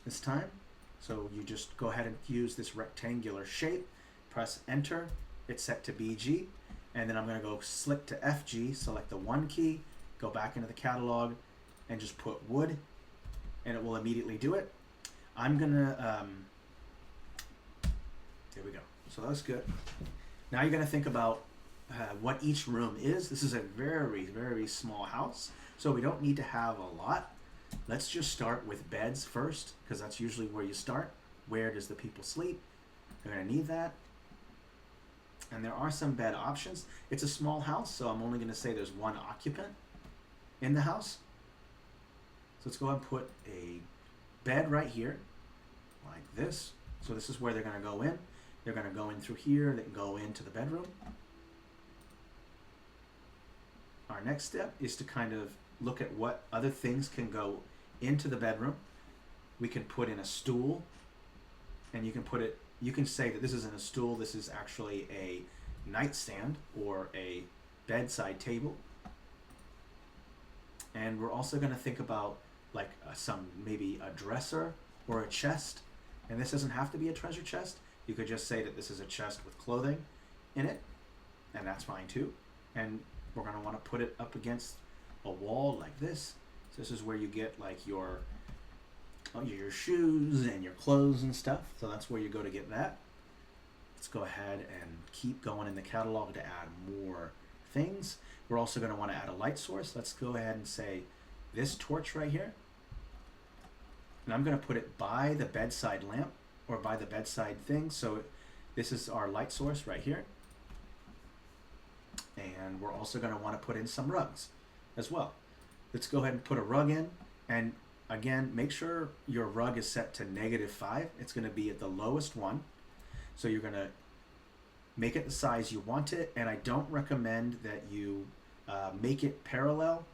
Speaker 1: this time. So you just go ahead and use this rectangular shape, press enter, it's set to BG, and then I'm going to go slick to FG, select the 1 key, go back into the catalog, and just put wood, and it will immediately do it. I'm going to, there we go. So that's good. Now you're going to think about what each room is. This is a very, very small house, so we don't need to have a lot. Let's just start with beds first, because that's usually where you start. Where does the people sleep? They're going to need that. And there are some bed options. It's a small house, so I'm only going to say there's one occupant in the house. So let's go ahead and put a bed right here, like this. So this is where they're going to go in. They're going to go in through here. They can go into the bedroom. Our next step is to kind of look at what other things can go into the bedroom. We can put in a stool, and you can say that this isn't a stool, this is actually a nightstand or a bedside table. And we're also going to think about like maybe a dresser or a chest. And this doesn't have to be a treasure chest. You could just say that this is a chest with clothing in it, and that's fine too. And we're going to want to put it up against a wall like this. So this is where you get like your shoes and your clothes and stuff. So that's where you go to get that. Let's go ahead and keep going in the catalog to add more things. We're also going to want to add a light source. Let's go ahead and say this torch right here. And I'm going to put it by the bedside lamp or by the bedside thing. So this is our light source right here. And we're also going to want to put in some rugs as well. Let's go ahead and put a rug in. And again, make sure your rug is set to -5. It's going to be at the lowest one. So you're going to make it the size you want it. And I don't recommend that you make it parallel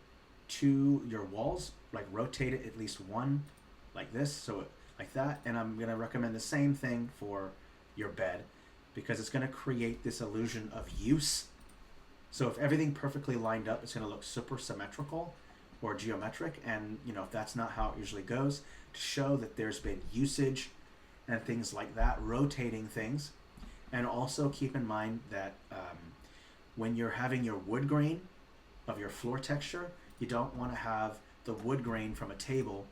Speaker 1: to your walls. Like rotate it at least one like this. So like that. And I'm going to recommend the same thing for your bed because it's going to create this illusion of use. So if everything perfectly lined up, it's going to look super symmetrical or geometric. And you know, if that's not how it usually goes, to show that there's been usage and things like that, rotating things. And also keep in mind that when you're having your wood grain of your floor texture, you don't want to have the wood grain from a table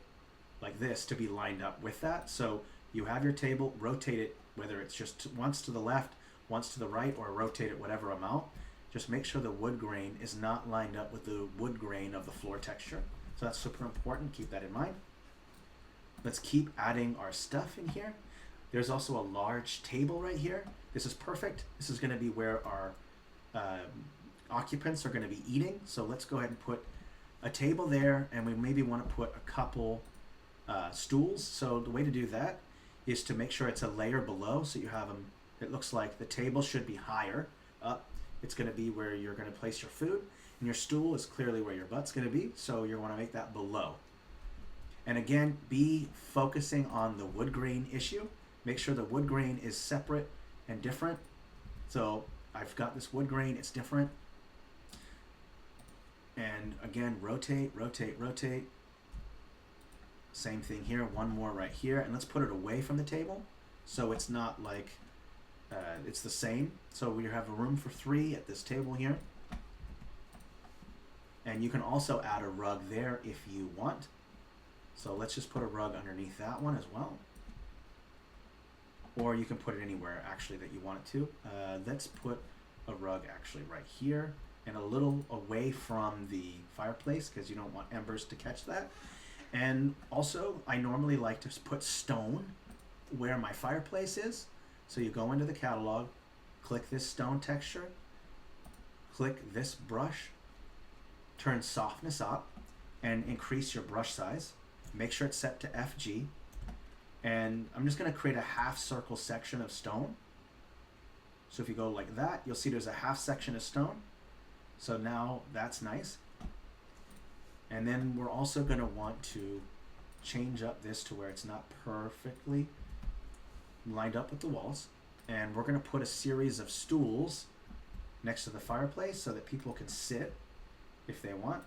Speaker 1: like this to be lined up with that. So you have your table, rotate it, whether it's just once to the left, once to the right, or rotate it whatever amount. Just make sure the wood grain is not lined up with the wood grain of the floor texture. So that's super important, keep that in mind. Let's keep adding our stuff in here. There's also a large table right here. This is perfect. This is gonna be where our occupants are gonna be eating. So let's go ahead and put a table there, and we maybe wanna put a couple stools. So the way to do that is to make sure it's a layer below. So you have them, it looks like the table should be higher up. It's going to be where you're going to place your food, and your stool is clearly where your butt's going to be, so you want to make that below. And again, be focusing on the wood grain issue. Make sure the wood grain is separate and different. So I've got this wood grain, it's different. And again, rotate, rotate, rotate. Same thing here, one more right here, and let's put it away from the table so it's not like it's the same. So we have a room for 3 at this table here. And you can also add a rug there if you want. So let's just put a rug underneath that one as well. Or you can put it anywhere actually that you want it to. Let's put a rug actually right here and a little away from the fireplace because you don't want embers to catch that. And also I normally like to put stone where my fireplace is. So you go into the catalog, click this stone texture, click this brush, turn softness up, and increase your brush size. Make sure it's set to FG. And I'm just going to create a half circle section of stone. So if you go like that, you'll see there's a half section of stone. So now that's nice. And then we're also going to want to change up this to where it's not perfectly lined up with the walls, and we're going to put a series of stools next to the fireplace so that people can sit if they want,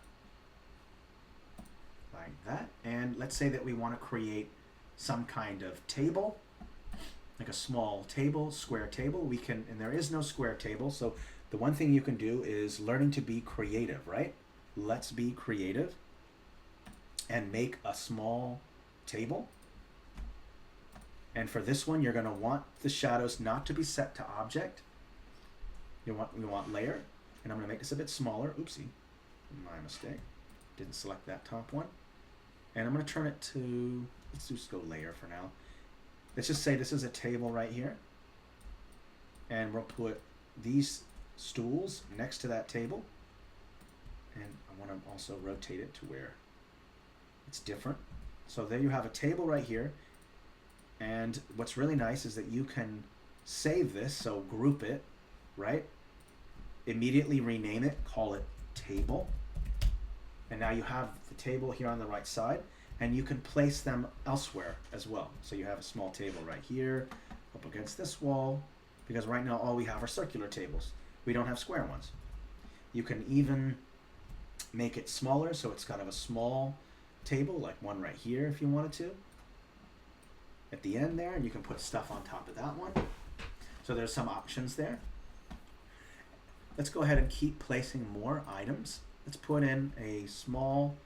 Speaker 1: like that. And let's say that we want to create some kind of table, like a small table, square table. We can, and there is no square table, so the one thing you can do is learning to be creative, right? Let's be creative and make a small table. And for this one, you're going to want the shadows not to be set to object. We want layer, and I'm going to make this a bit smaller. Oopsie, my mistake. Didn't select that top one. And I'm going to turn it to, let's just go layer for now. Let's just say this is a table right here. And we'll put these stools next to that table. And I want to also rotate it to where it's different. So there you have a table right here. And what's really nice is that you can save this, so group it, right? Immediately rename it, call it table. And now you have the table here on the right side, and you can place them elsewhere as well. So you have a small table right here, up against this wall, because right now all we have are circular tables. We don't have square ones. You can even make it smaller, so it's kind of a small table, like one right here if you wanted to. At the end there, and you can put stuff on top of that one. So there's some options there. let's go ahead and keep placing more items. Let's put in a small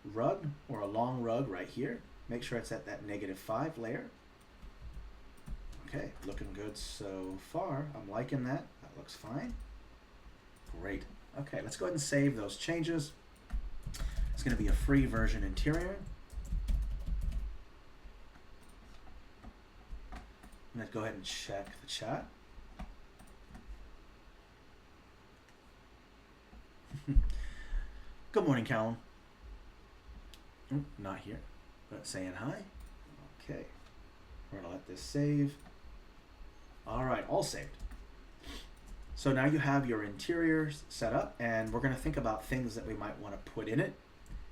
Speaker 1: rug or a long rug right here. Make sure it's at that -5 layer. Okay, looking good so far. I'm liking that. That looks fine. Great. Okay, let's go ahead and save those changes. It's going to be a free version interior. Let's go ahead and check the chat. Good morning, Callum. Not here, but saying hi. Okay, we're gonna let this save. All right, all saved. So now you have your interiors set up, and we're gonna think about things that we might want to put in it.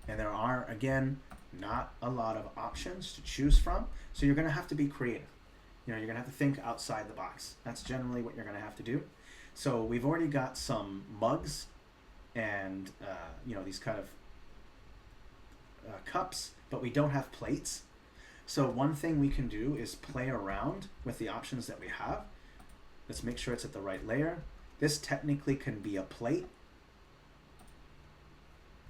Speaker 1: And there are, again, not a lot of options to choose from, so you're gonna have to be creative. You know, you're gonna have to think outside the box. That's generally what you're gonna have to do. So we've already got some mugs and you know, these kind of cups, but we don't have plates. So one thing we can do is play around with the options that we have. Let's make sure it's at the right layer. This technically can be a plate,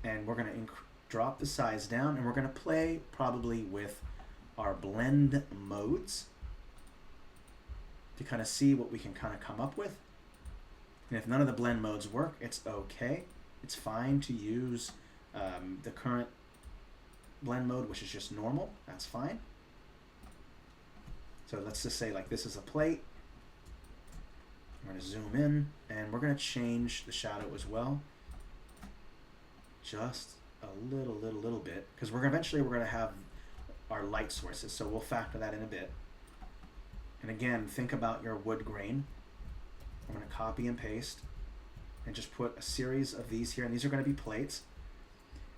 Speaker 1: and we're going to drop the size down, and we're going to play probably with our blend modes to kind of see what we can kind of come up with. And if none of the blend modes work, it's okay. It's fine to use the current blend mode, which is just normal. That's fine. So let's just say like this is a plate. I'm going to zoom in, and we're going to change the shadow as well. Just a little bit, because eventually we're going to have our light sources, so we'll factor that in a bit. And again, think about your wood grain. I'm going to copy and paste and just put a series of these here, and these are going to be plates.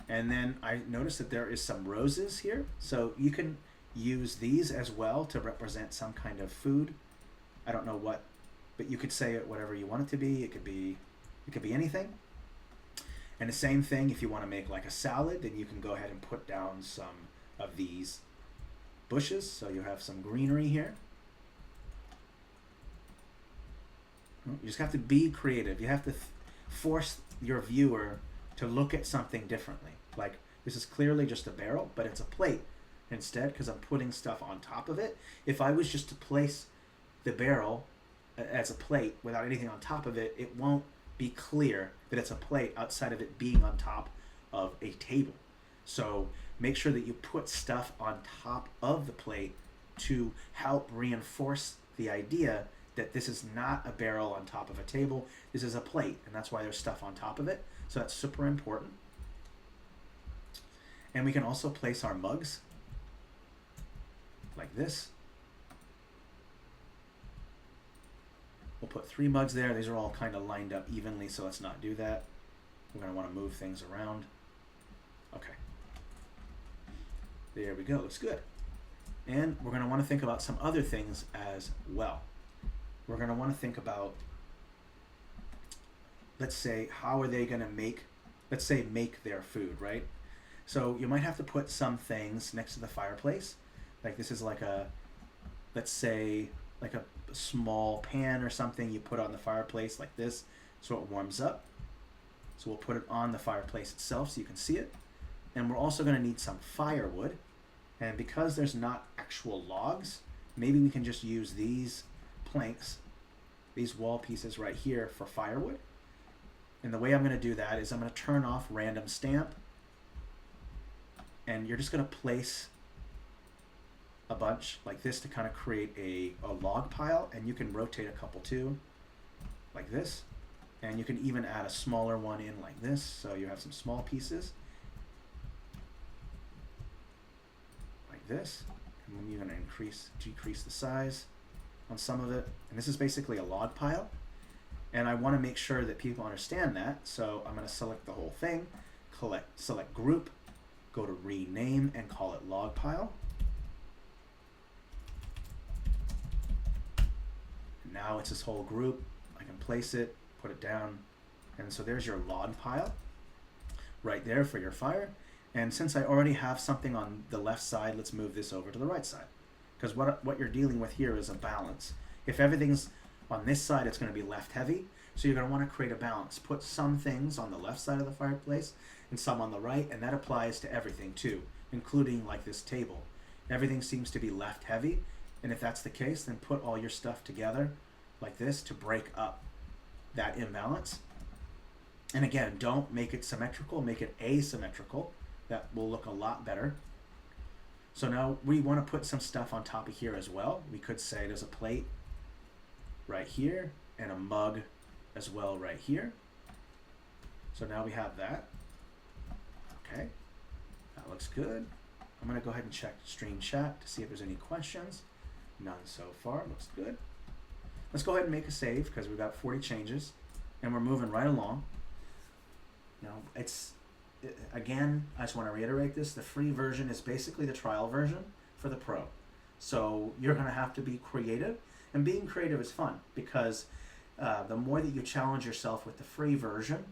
Speaker 1: And then I noticed that there is some roses here, so you can use these as well to represent some kind of food. I don't know what, but you could say it whatever you want it to be. It could be anything. And the same thing, if you want to make like a salad, then you can go ahead and put down some of these bushes, so you have some greenery here. You just have to be creative. You have to force your viewer to look at something differently. Like, this is clearly just a barrel, but it's a plate instead, because I'm putting stuff on top of it. If I was just to place the barrel as a plate without anything on top of it, it won't be clear that it's a plate outside of it being on top of a table. So make sure that you put stuff on top of the plate to help reinforce the idea that this is not a barrel on top of a table, this is a plate, and that's why there's stuff on top of it. So that's super important. And we can also place our mugs like this. We'll put 3 mugs there. These are all kind of lined up evenly, so let's not do that. We're going to want to move things around. Okay. There we go. Looks good. And we're going to want to think about some other things as well. We're going to want to think about, let's say, how are they going to make their food, right? So you might have to put some things next to the fireplace. Like this is like a, let's say, like a small pan or something you put on the fireplace like this, so it warms up. So we'll put it on the fireplace itself so you can see it. And we're also going to need some firewood. And because there's not actual logs, maybe we can just use these planks, these wall pieces right here for firewood. And the way I'm going to do that is I'm going to turn off random stamp, and you're just going to place a bunch like this to kind of create a log pile, and you can rotate a couple too, like this, and you can even add a smaller one in like this, so you have some small pieces like this, and then you're going to decrease the size on some of it, and this is basically a log pile. And I want to make sure that people understand that, so I'm going to select the whole thing, select group, go to rename, and call it log pile. Now it's this whole group. I can place it, put it down, and so there's your log pile right there for your fire. And since I already have something on the left side, let's move this over to the right side, because what you're dealing with here is a balance. If everything's on this side, it's going to be left heavy, So you're going to want to create a balance. Put some things on the left side of the fireplace and some on the right, and that applies to everything too, including like this table. Everything seems to be left heavy, and if that's the case, then put all your stuff together like this to break up that imbalance. And again, don't make it symmetrical, make it asymmetrical. That will look a lot better. So now we want to put some stuff on top of here as well. We could say there's a plate right here and a mug as well right here. So now we have that. Okay, that looks good. I'm going to go ahead and check stream chat to see if there's any questions. None so far. Looks good. Let's go ahead and make a save because we've got 40 changes and we're moving right along. Now, again, I just want to reiterate this. The free version is basically the trial version for the pro. So you're going to have to be creative, and being creative is fun because the more that you challenge yourself with the free version,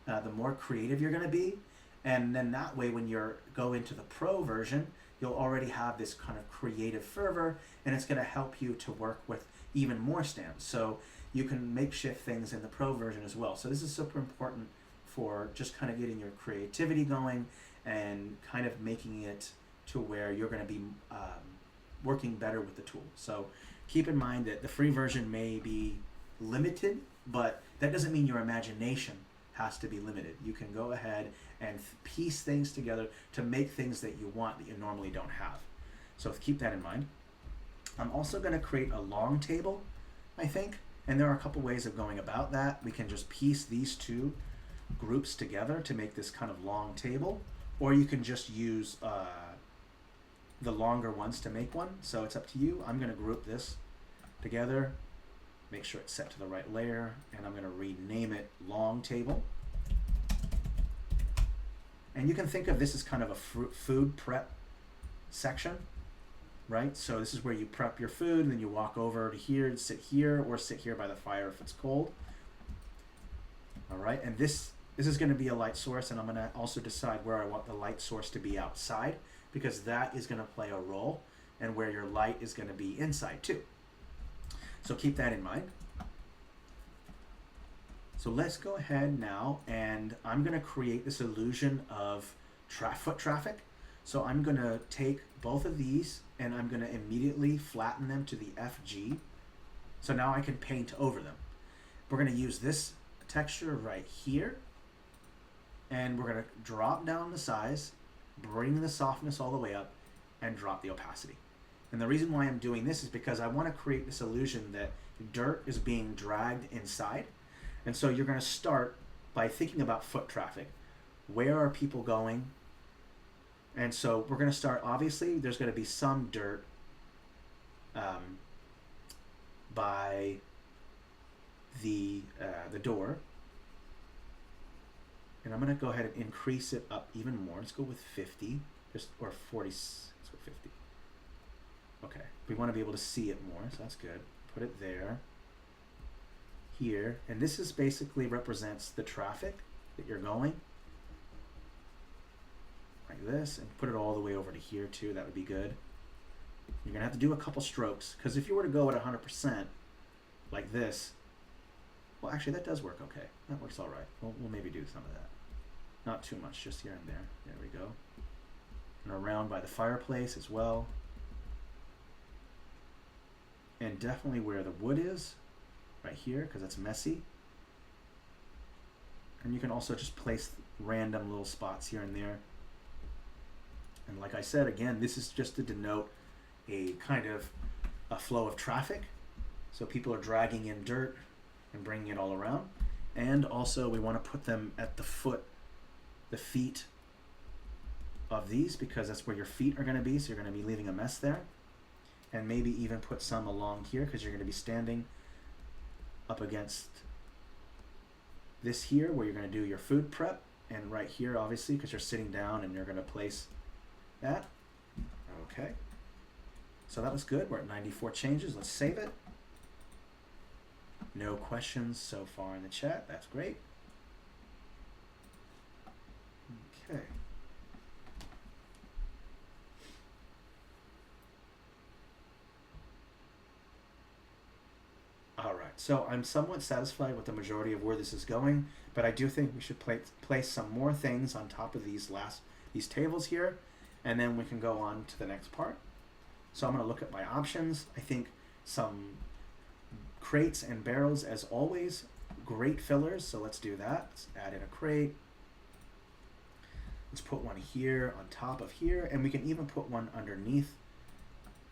Speaker 1: the more creative you're going to be. And then that way, when you go into the pro version, you'll already have this kind of creative fervor, and it's going to help you to work with even more stamps. So you can makeshift things in the pro version as well. So this is super important for just kind of getting your creativity going and kind of making it to where you're going to be working better with the tool. So keep in mind that the free version may be limited, but that doesn't mean your imagination has to be limited. You can go ahead and piece things together to make things that you want that you normally don't have. So keep that in mind. I'm also going to create a long table, I think, and there are a couple ways of going about that. We can just piece these two groups together to make this kind of long table, or you can just use the longer ones to make one. So it's up to you. I'm going to group this together, make sure it's set to the right layer, and I'm going to rename it long table. And you can think of this as kind of a food prep section, right? So this is where you prep your food, and then you walk over to here and sit here, or sit here by the fire if it's cold. All right, and this is going to be a light source, and I'm going to also decide where I want the light source to be outside, because that is going to play a role, and where your light is going to be inside too. So keep that in mind. So let's go ahead now, and I'm going to create this illusion of foot traffic. So I'm going to take both of these, and I'm going to immediately flatten them to the FG. So now I can paint over them. We're going to use this texture right here, and we're going to drop down the size, bring the softness all the way up, and drop the opacity. And the reason why I'm doing this is because I want to create this illusion that dirt is being dragged inside. And so you're going to start by thinking about foot traffic. Where are people going? And so we're going to start, obviously, there's going to be some dirt by the door. And I'm going to go ahead and increase it up even more. Let's go with 50, or 40, let's go 50. Okay, we want to be able to see it more, so that's good. Put it there, here, and this is basically represents the traffic that you're going, like this, and put it all the way over to here too. That would be good. You're gonna have to do a couple strokes, because if you were to go at 100% like this, well, actually that does work okay. That works all right. We'll maybe do some of that. Not too much, just here and there. There we go. And around by the fireplace as well. And definitely where the wood is, right here, because it's messy. And you can also just place random little spots here and there. And like I said, again, this is just to denote a kind of a flow of traffic. So people are dragging in dirt and bringing it all around. And also we want to put them at the feet of these, because that's where your feet are going to be. So you're going to be leaving a mess there. And maybe even put some along here, because you're going to be standing up against this here where you're going to do your food prep, and right here obviously because you're sitting down and you're going to place that. Okay, so that was good. We're at 94 changes. Let's save it. No questions so far in the chat. That's great. Okay. All right, So I'm somewhat satisfied with the majority of where this is going, but I do think we should place some more things on top of these tables here, and then we can go on to the next part. So I'm going to look at my options. I think some crates and barrels, as always, great fillers. So let's do that. Let's add in a crate. Let's put one here on top of here, and we can even put one underneath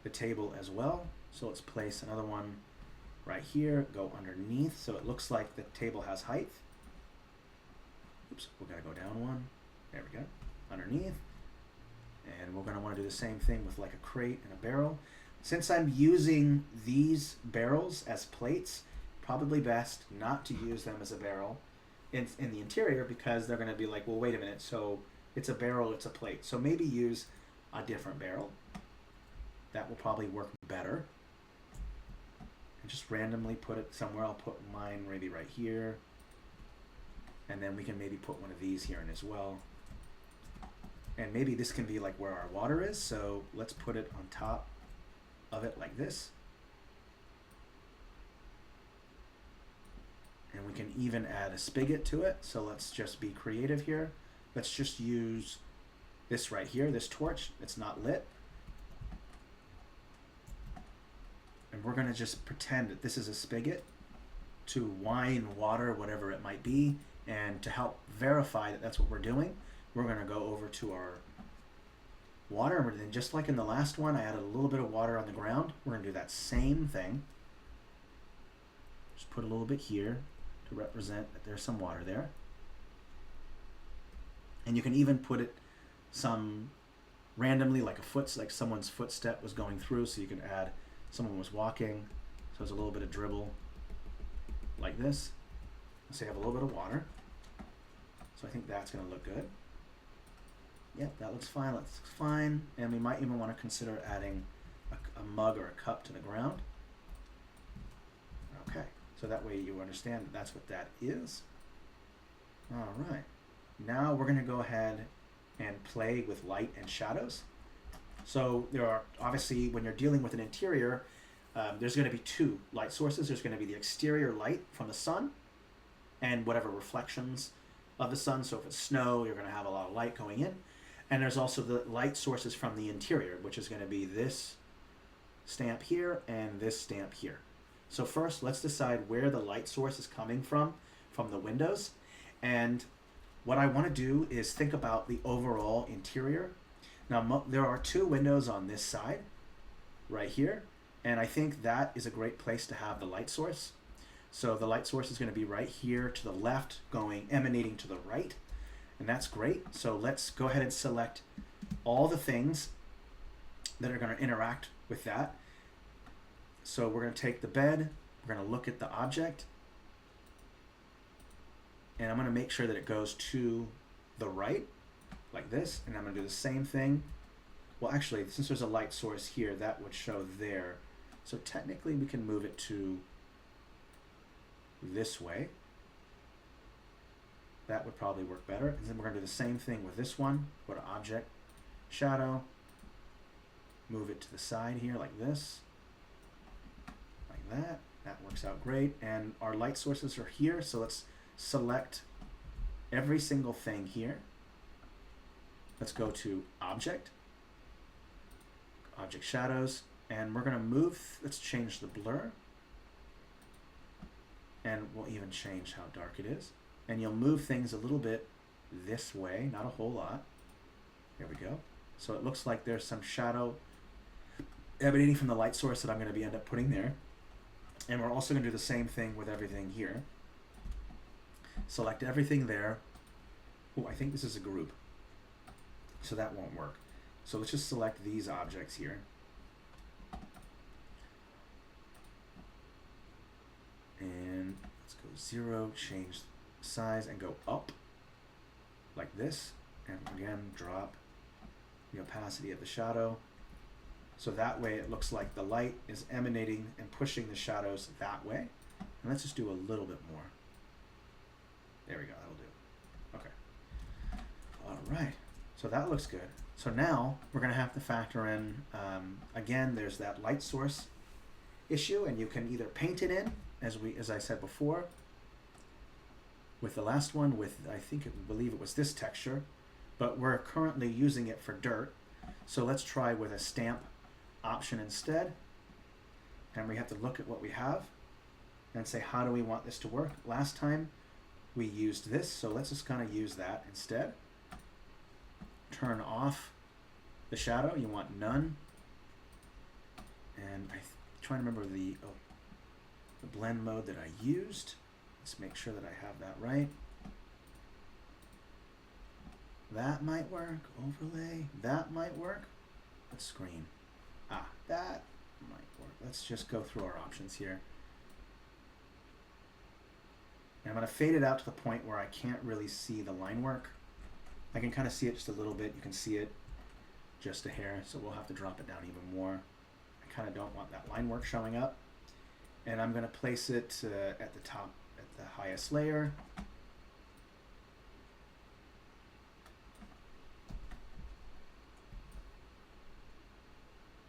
Speaker 1: the table as well. So let's place another one right here, go underneath, so it looks like the table has height. Oops, we gotta go down one. There we go, underneath. And we're gonna wanna do the same thing with like a crate and a barrel. Since I'm using these barrels as plates, probably best not to use them as a barrel in the interior, because they're gonna be like, well, wait a minute, so it's a barrel, it's a plate. So maybe use a different barrel. That will probably work better. And just randomly put it somewhere. I'll put mine maybe right here. And then we can maybe put one of these here in as well. And maybe this can be like where our water is. So let's put it on top of it like this. And we can even add a spigot to it. So let's just be creative here. Let's just use this right here, this torch. It's not lit. And we're gonna just pretend that this is a spigot to wine, water, whatever it might be. And to help verify that that's what we're doing, we're gonna go over to our water. And then just like in the last one, I added a little bit of water on the ground. We're gonna do that same thing. Just put a little bit here to represent that there's some water there. And you can even put it some randomly, like like someone's footstep was going through, so you can add someone was walking, so there's a little bit of dribble like this. So you have a little bit of water. So I think that's gonna look good. Yep, that looks fine, looks fine. And we might even want to consider adding a mug or a cup to the ground. Okay, so that way you understand that that's what that is. All right, now we're gonna go ahead and play with light and shadows. So there are, obviously, when you're dealing with an interior, there's going to be two light sources. There's going to be the exterior light from the sun and whatever reflections of the sun. So if it's snow, you're going to have a lot of light going in. And there's also the light sources from the interior, which is going to be this stamp here and this stamp here. So first, let's decide where the light source is coming from the windows. And what I want to do is think about the overall interior. Now, there are two windows on this side, right here, and I think that is a great place to have the light source. So the light source is going to be right here to the left, emanating to the right, and that's great. So let's go ahead and select all the things that are going to interact with that. So we're going to take the bed, we're going to look at the object, and I'm going to make sure that it goes to the right, like this, and I'm going to do the same thing. Well, actually, since there's a light source here, that would show there. So technically, we can move it to this way. That would probably work better. And then we're going to do the same thing with this one. Go to Object, Shadow, move it to the side here like this, like that. That works out great. And our light sources are here, so let's select every single thing here. Let's go to Object, Object Shadows, and we're going to move, let's change the blur, and we'll even change how dark it is. And you'll move things a little bit this way, not a whole lot. There we go. So it looks like there's some shadow emanating from the light source that I'm going to end up putting there. And we're also going to do the same thing with everything here. Select everything there. Oh, I think this is a group, so that won't work. So let's just select these objects here. And let's go 0, change size, and go up like this. And again, drop the opacity of the shadow. So that way it looks like the light is emanating and pushing the shadows that way. And let's just do a little bit more. There we go, that'll do. Okay. All right, so that looks good. So now we're gonna have to factor in, again, there's that light source issue, and you can either paint it in as I said before, with the last one, believe it was this texture, but we're currently using it for dirt. So let's try with a stamp option instead. And we have to look at what we have and say, how do we want this to work? Last time we used this, so let's just kind of use that instead. Turn off the shadow, you want none. And I'm trying to remember the blend mode that I used. Let's make sure that I have that right. That might work. Overlay, that might work. Let's screen. That might work. Let's just go through our options here. And I'm going to fade it out to the point where I can't really see the line work. I can kind of see it just a little bit. You can see it just a hair, so we'll have to drop it down even more. I kind of don't want that line work showing up. And I'm going to place it at the top, at the highest layer.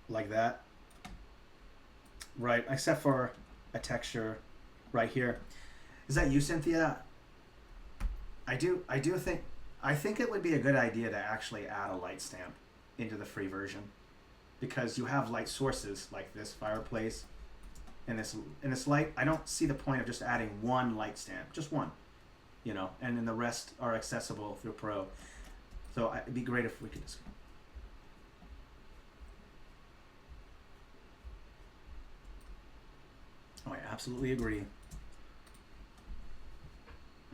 Speaker 1: Like that. Right, except for a texture right here. Is that you, Cynthia? I think it would be a good idea to actually add a light stamp into the free version, because you have light sources like this fireplace and this light. I don't see the point of just adding one light stamp, just one, you know, and then the rest are accessible through Pro. So it'd be great if we could just. Oh, I absolutely agree.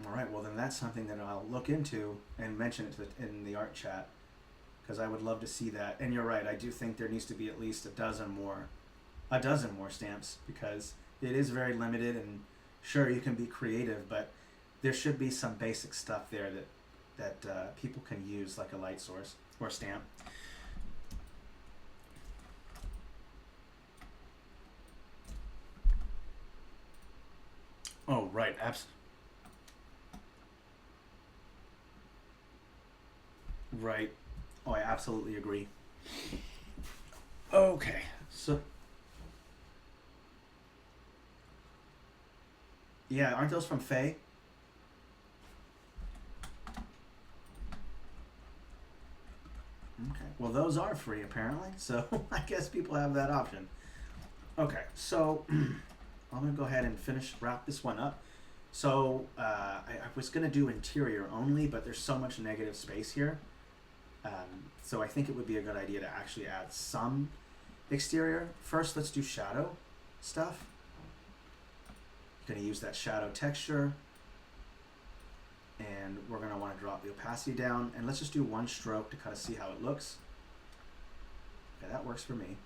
Speaker 1: All right, well then that's something that I'll look into and mention it in the art chat, because I would love to see that. And you're right, I do think there needs to be at least a dozen more stamps, because it is very limited. And sure, you can be creative, but there should be some basic stuff there that people can use, like a light source or stamp. Oh, right, absolutely. Right. Oh, I absolutely agree. Okay, so yeah, aren't those from Faye? Okay, well those are free apparently, so I guess people have that option. Okay, so I'm gonna go ahead and wrap this one up. So I was gonna do interior only, but there's so much negative space here. So I think it would be a good idea to actually add some exterior. First, let's do shadow stuff. Going to use that shadow texture, and we're going to want to drop the opacity down, and let's just do one stroke to kind of see how it looks. Okay, that works for me.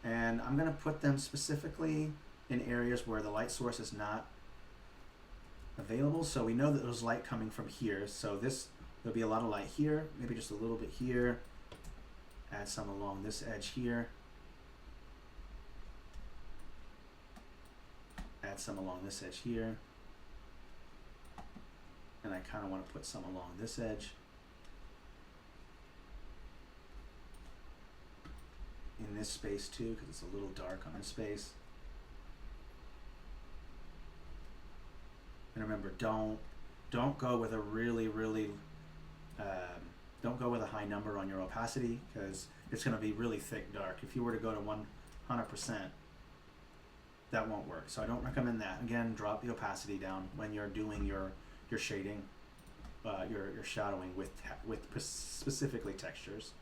Speaker 1: And I'm going to put them specifically in areas where the light source is not available. So we know that there's light coming from here. So there'll be a lot of light here, maybe just a little bit here. Add some along this edge here. Add some along this edge here. And I kind of want to put some along this edge. In this space too, because it's a little dark on this space. And remember, don't go with a don't go with a high number on your opacity, because it's going to be really thick dark. If you were to go to 100%, that won't work. So I don't recommend that. Again, drop the opacity down when you're doing your shading, your shadowing with specifically textures.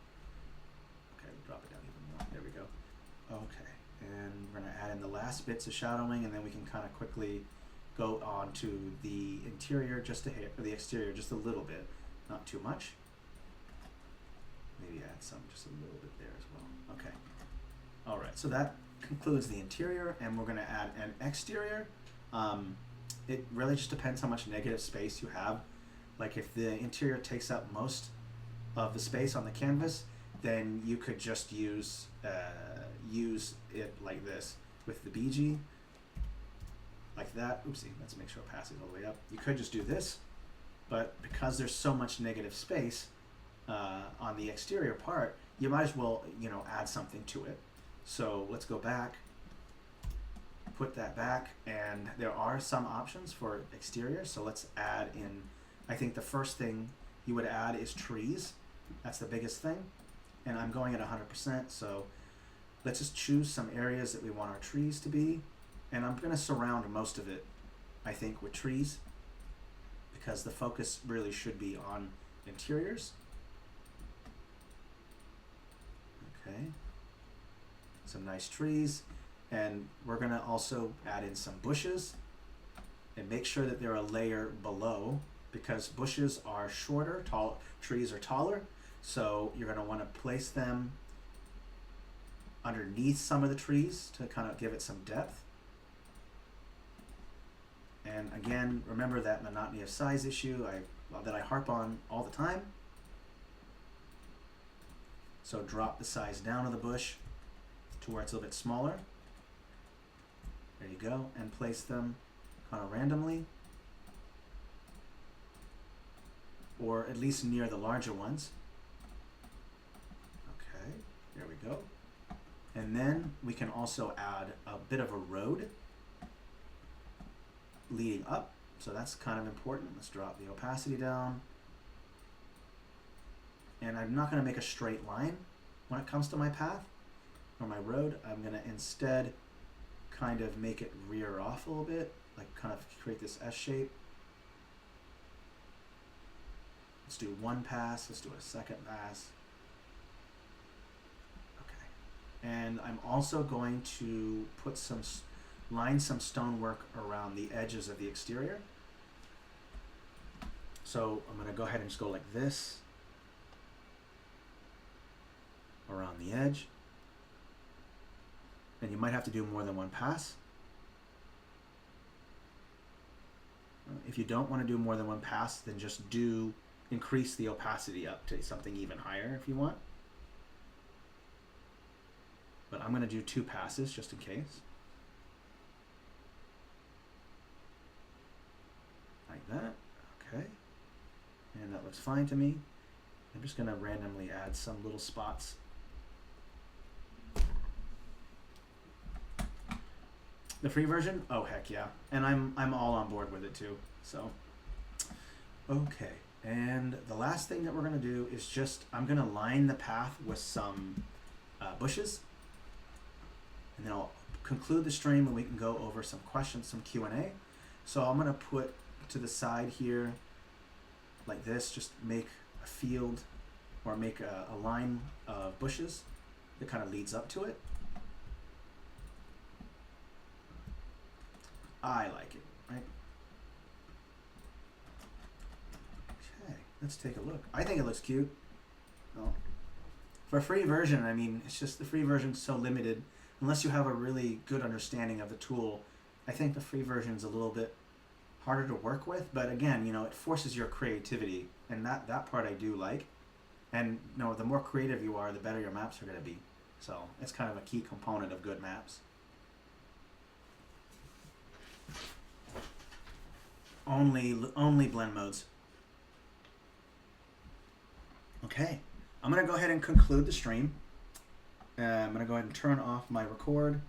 Speaker 1: Okay, we'll drop it down even more. There we go. Okay, and we're going to add in the last bits of shadowing, and then we can kind of quickly go on to the interior just a hair, or the exterior just a little bit, not too much. Maybe add some just a little bit there as well. Okay. All right, so that concludes the interior, and we're going to add an exterior. It really just depends how much negative space you have. Like if the interior takes up most of the space on the canvas, then you could just use it like this with the BG, like that. Oopsie, let's make sure opacity is all the way up. You could just do this, but because there's so much negative space on the exterior part, you might as well, add something to it. So let's go back, put that back, and there are some options for exterior. So let's add in, I think the first thing you would add is trees. That's the biggest thing. And I'm going at 100%, so let's just choose some areas that we want our trees to be. And I'm gonna surround most of it, I think, with trees, because the focus really should be on interiors. Okay, some nice trees. And we're gonna also add in some bushes and make sure that they're a layer below, because bushes are shorter, trees are taller. So you're gonna wanna place them underneath some of the trees to kind of give it some depth. And again, remember that monotony of size issue that I harp on all the time. So drop the size down of the bush to where it's a little bit smaller. There you go, and place them kind of randomly, or at least near the larger ones. Okay, there we go. And then we can also add a bit of a road leading up, so that's kind of important. Let's drop the opacity down. And I'm not going to make a straight line when it comes to my path or my road. I'm going to instead kind of make it rear off a little bit, like kind of create this S shape. Let's do one pass, let's do a second pass. Okay, and I'm also going to put line some stonework around the edges of the exterior. So I'm going to go ahead and just go like this around the edge. And you might have to do more than one pass. If you don't want to do more than one pass, then just increase the opacity up to something even higher if you want. But I'm going to do 2 passes just in case. Like that. Okay. And that looks fine to me. I'm just going to randomly add some little spots. The free version? Oh heck yeah. And I'm all on board with it too. So okay. And the last thing that we're gonna do is I'm gonna line the path with some bushes. And then I'll conclude the stream and we can go over some questions, some Q&A. So I'm gonna put to the side here like this, just make a field or make a line of bushes that kind of leads up to it. I like it, right? Okay, let's take a look. I think it looks cute. Oh. For a free version, I mean, it's just the free version's so limited. Unless you have a really good understanding of the tool, I think the free version's a little bit harder to work with. But again, you know, it forces your creativity, and that part I do like. And you know, the more creative you are, the better your maps are going to be. So it's kind of a key component of good maps. Only blend modes. Okay, I'm gonna go ahead and conclude the stream. I'm gonna go ahead and turn off my record.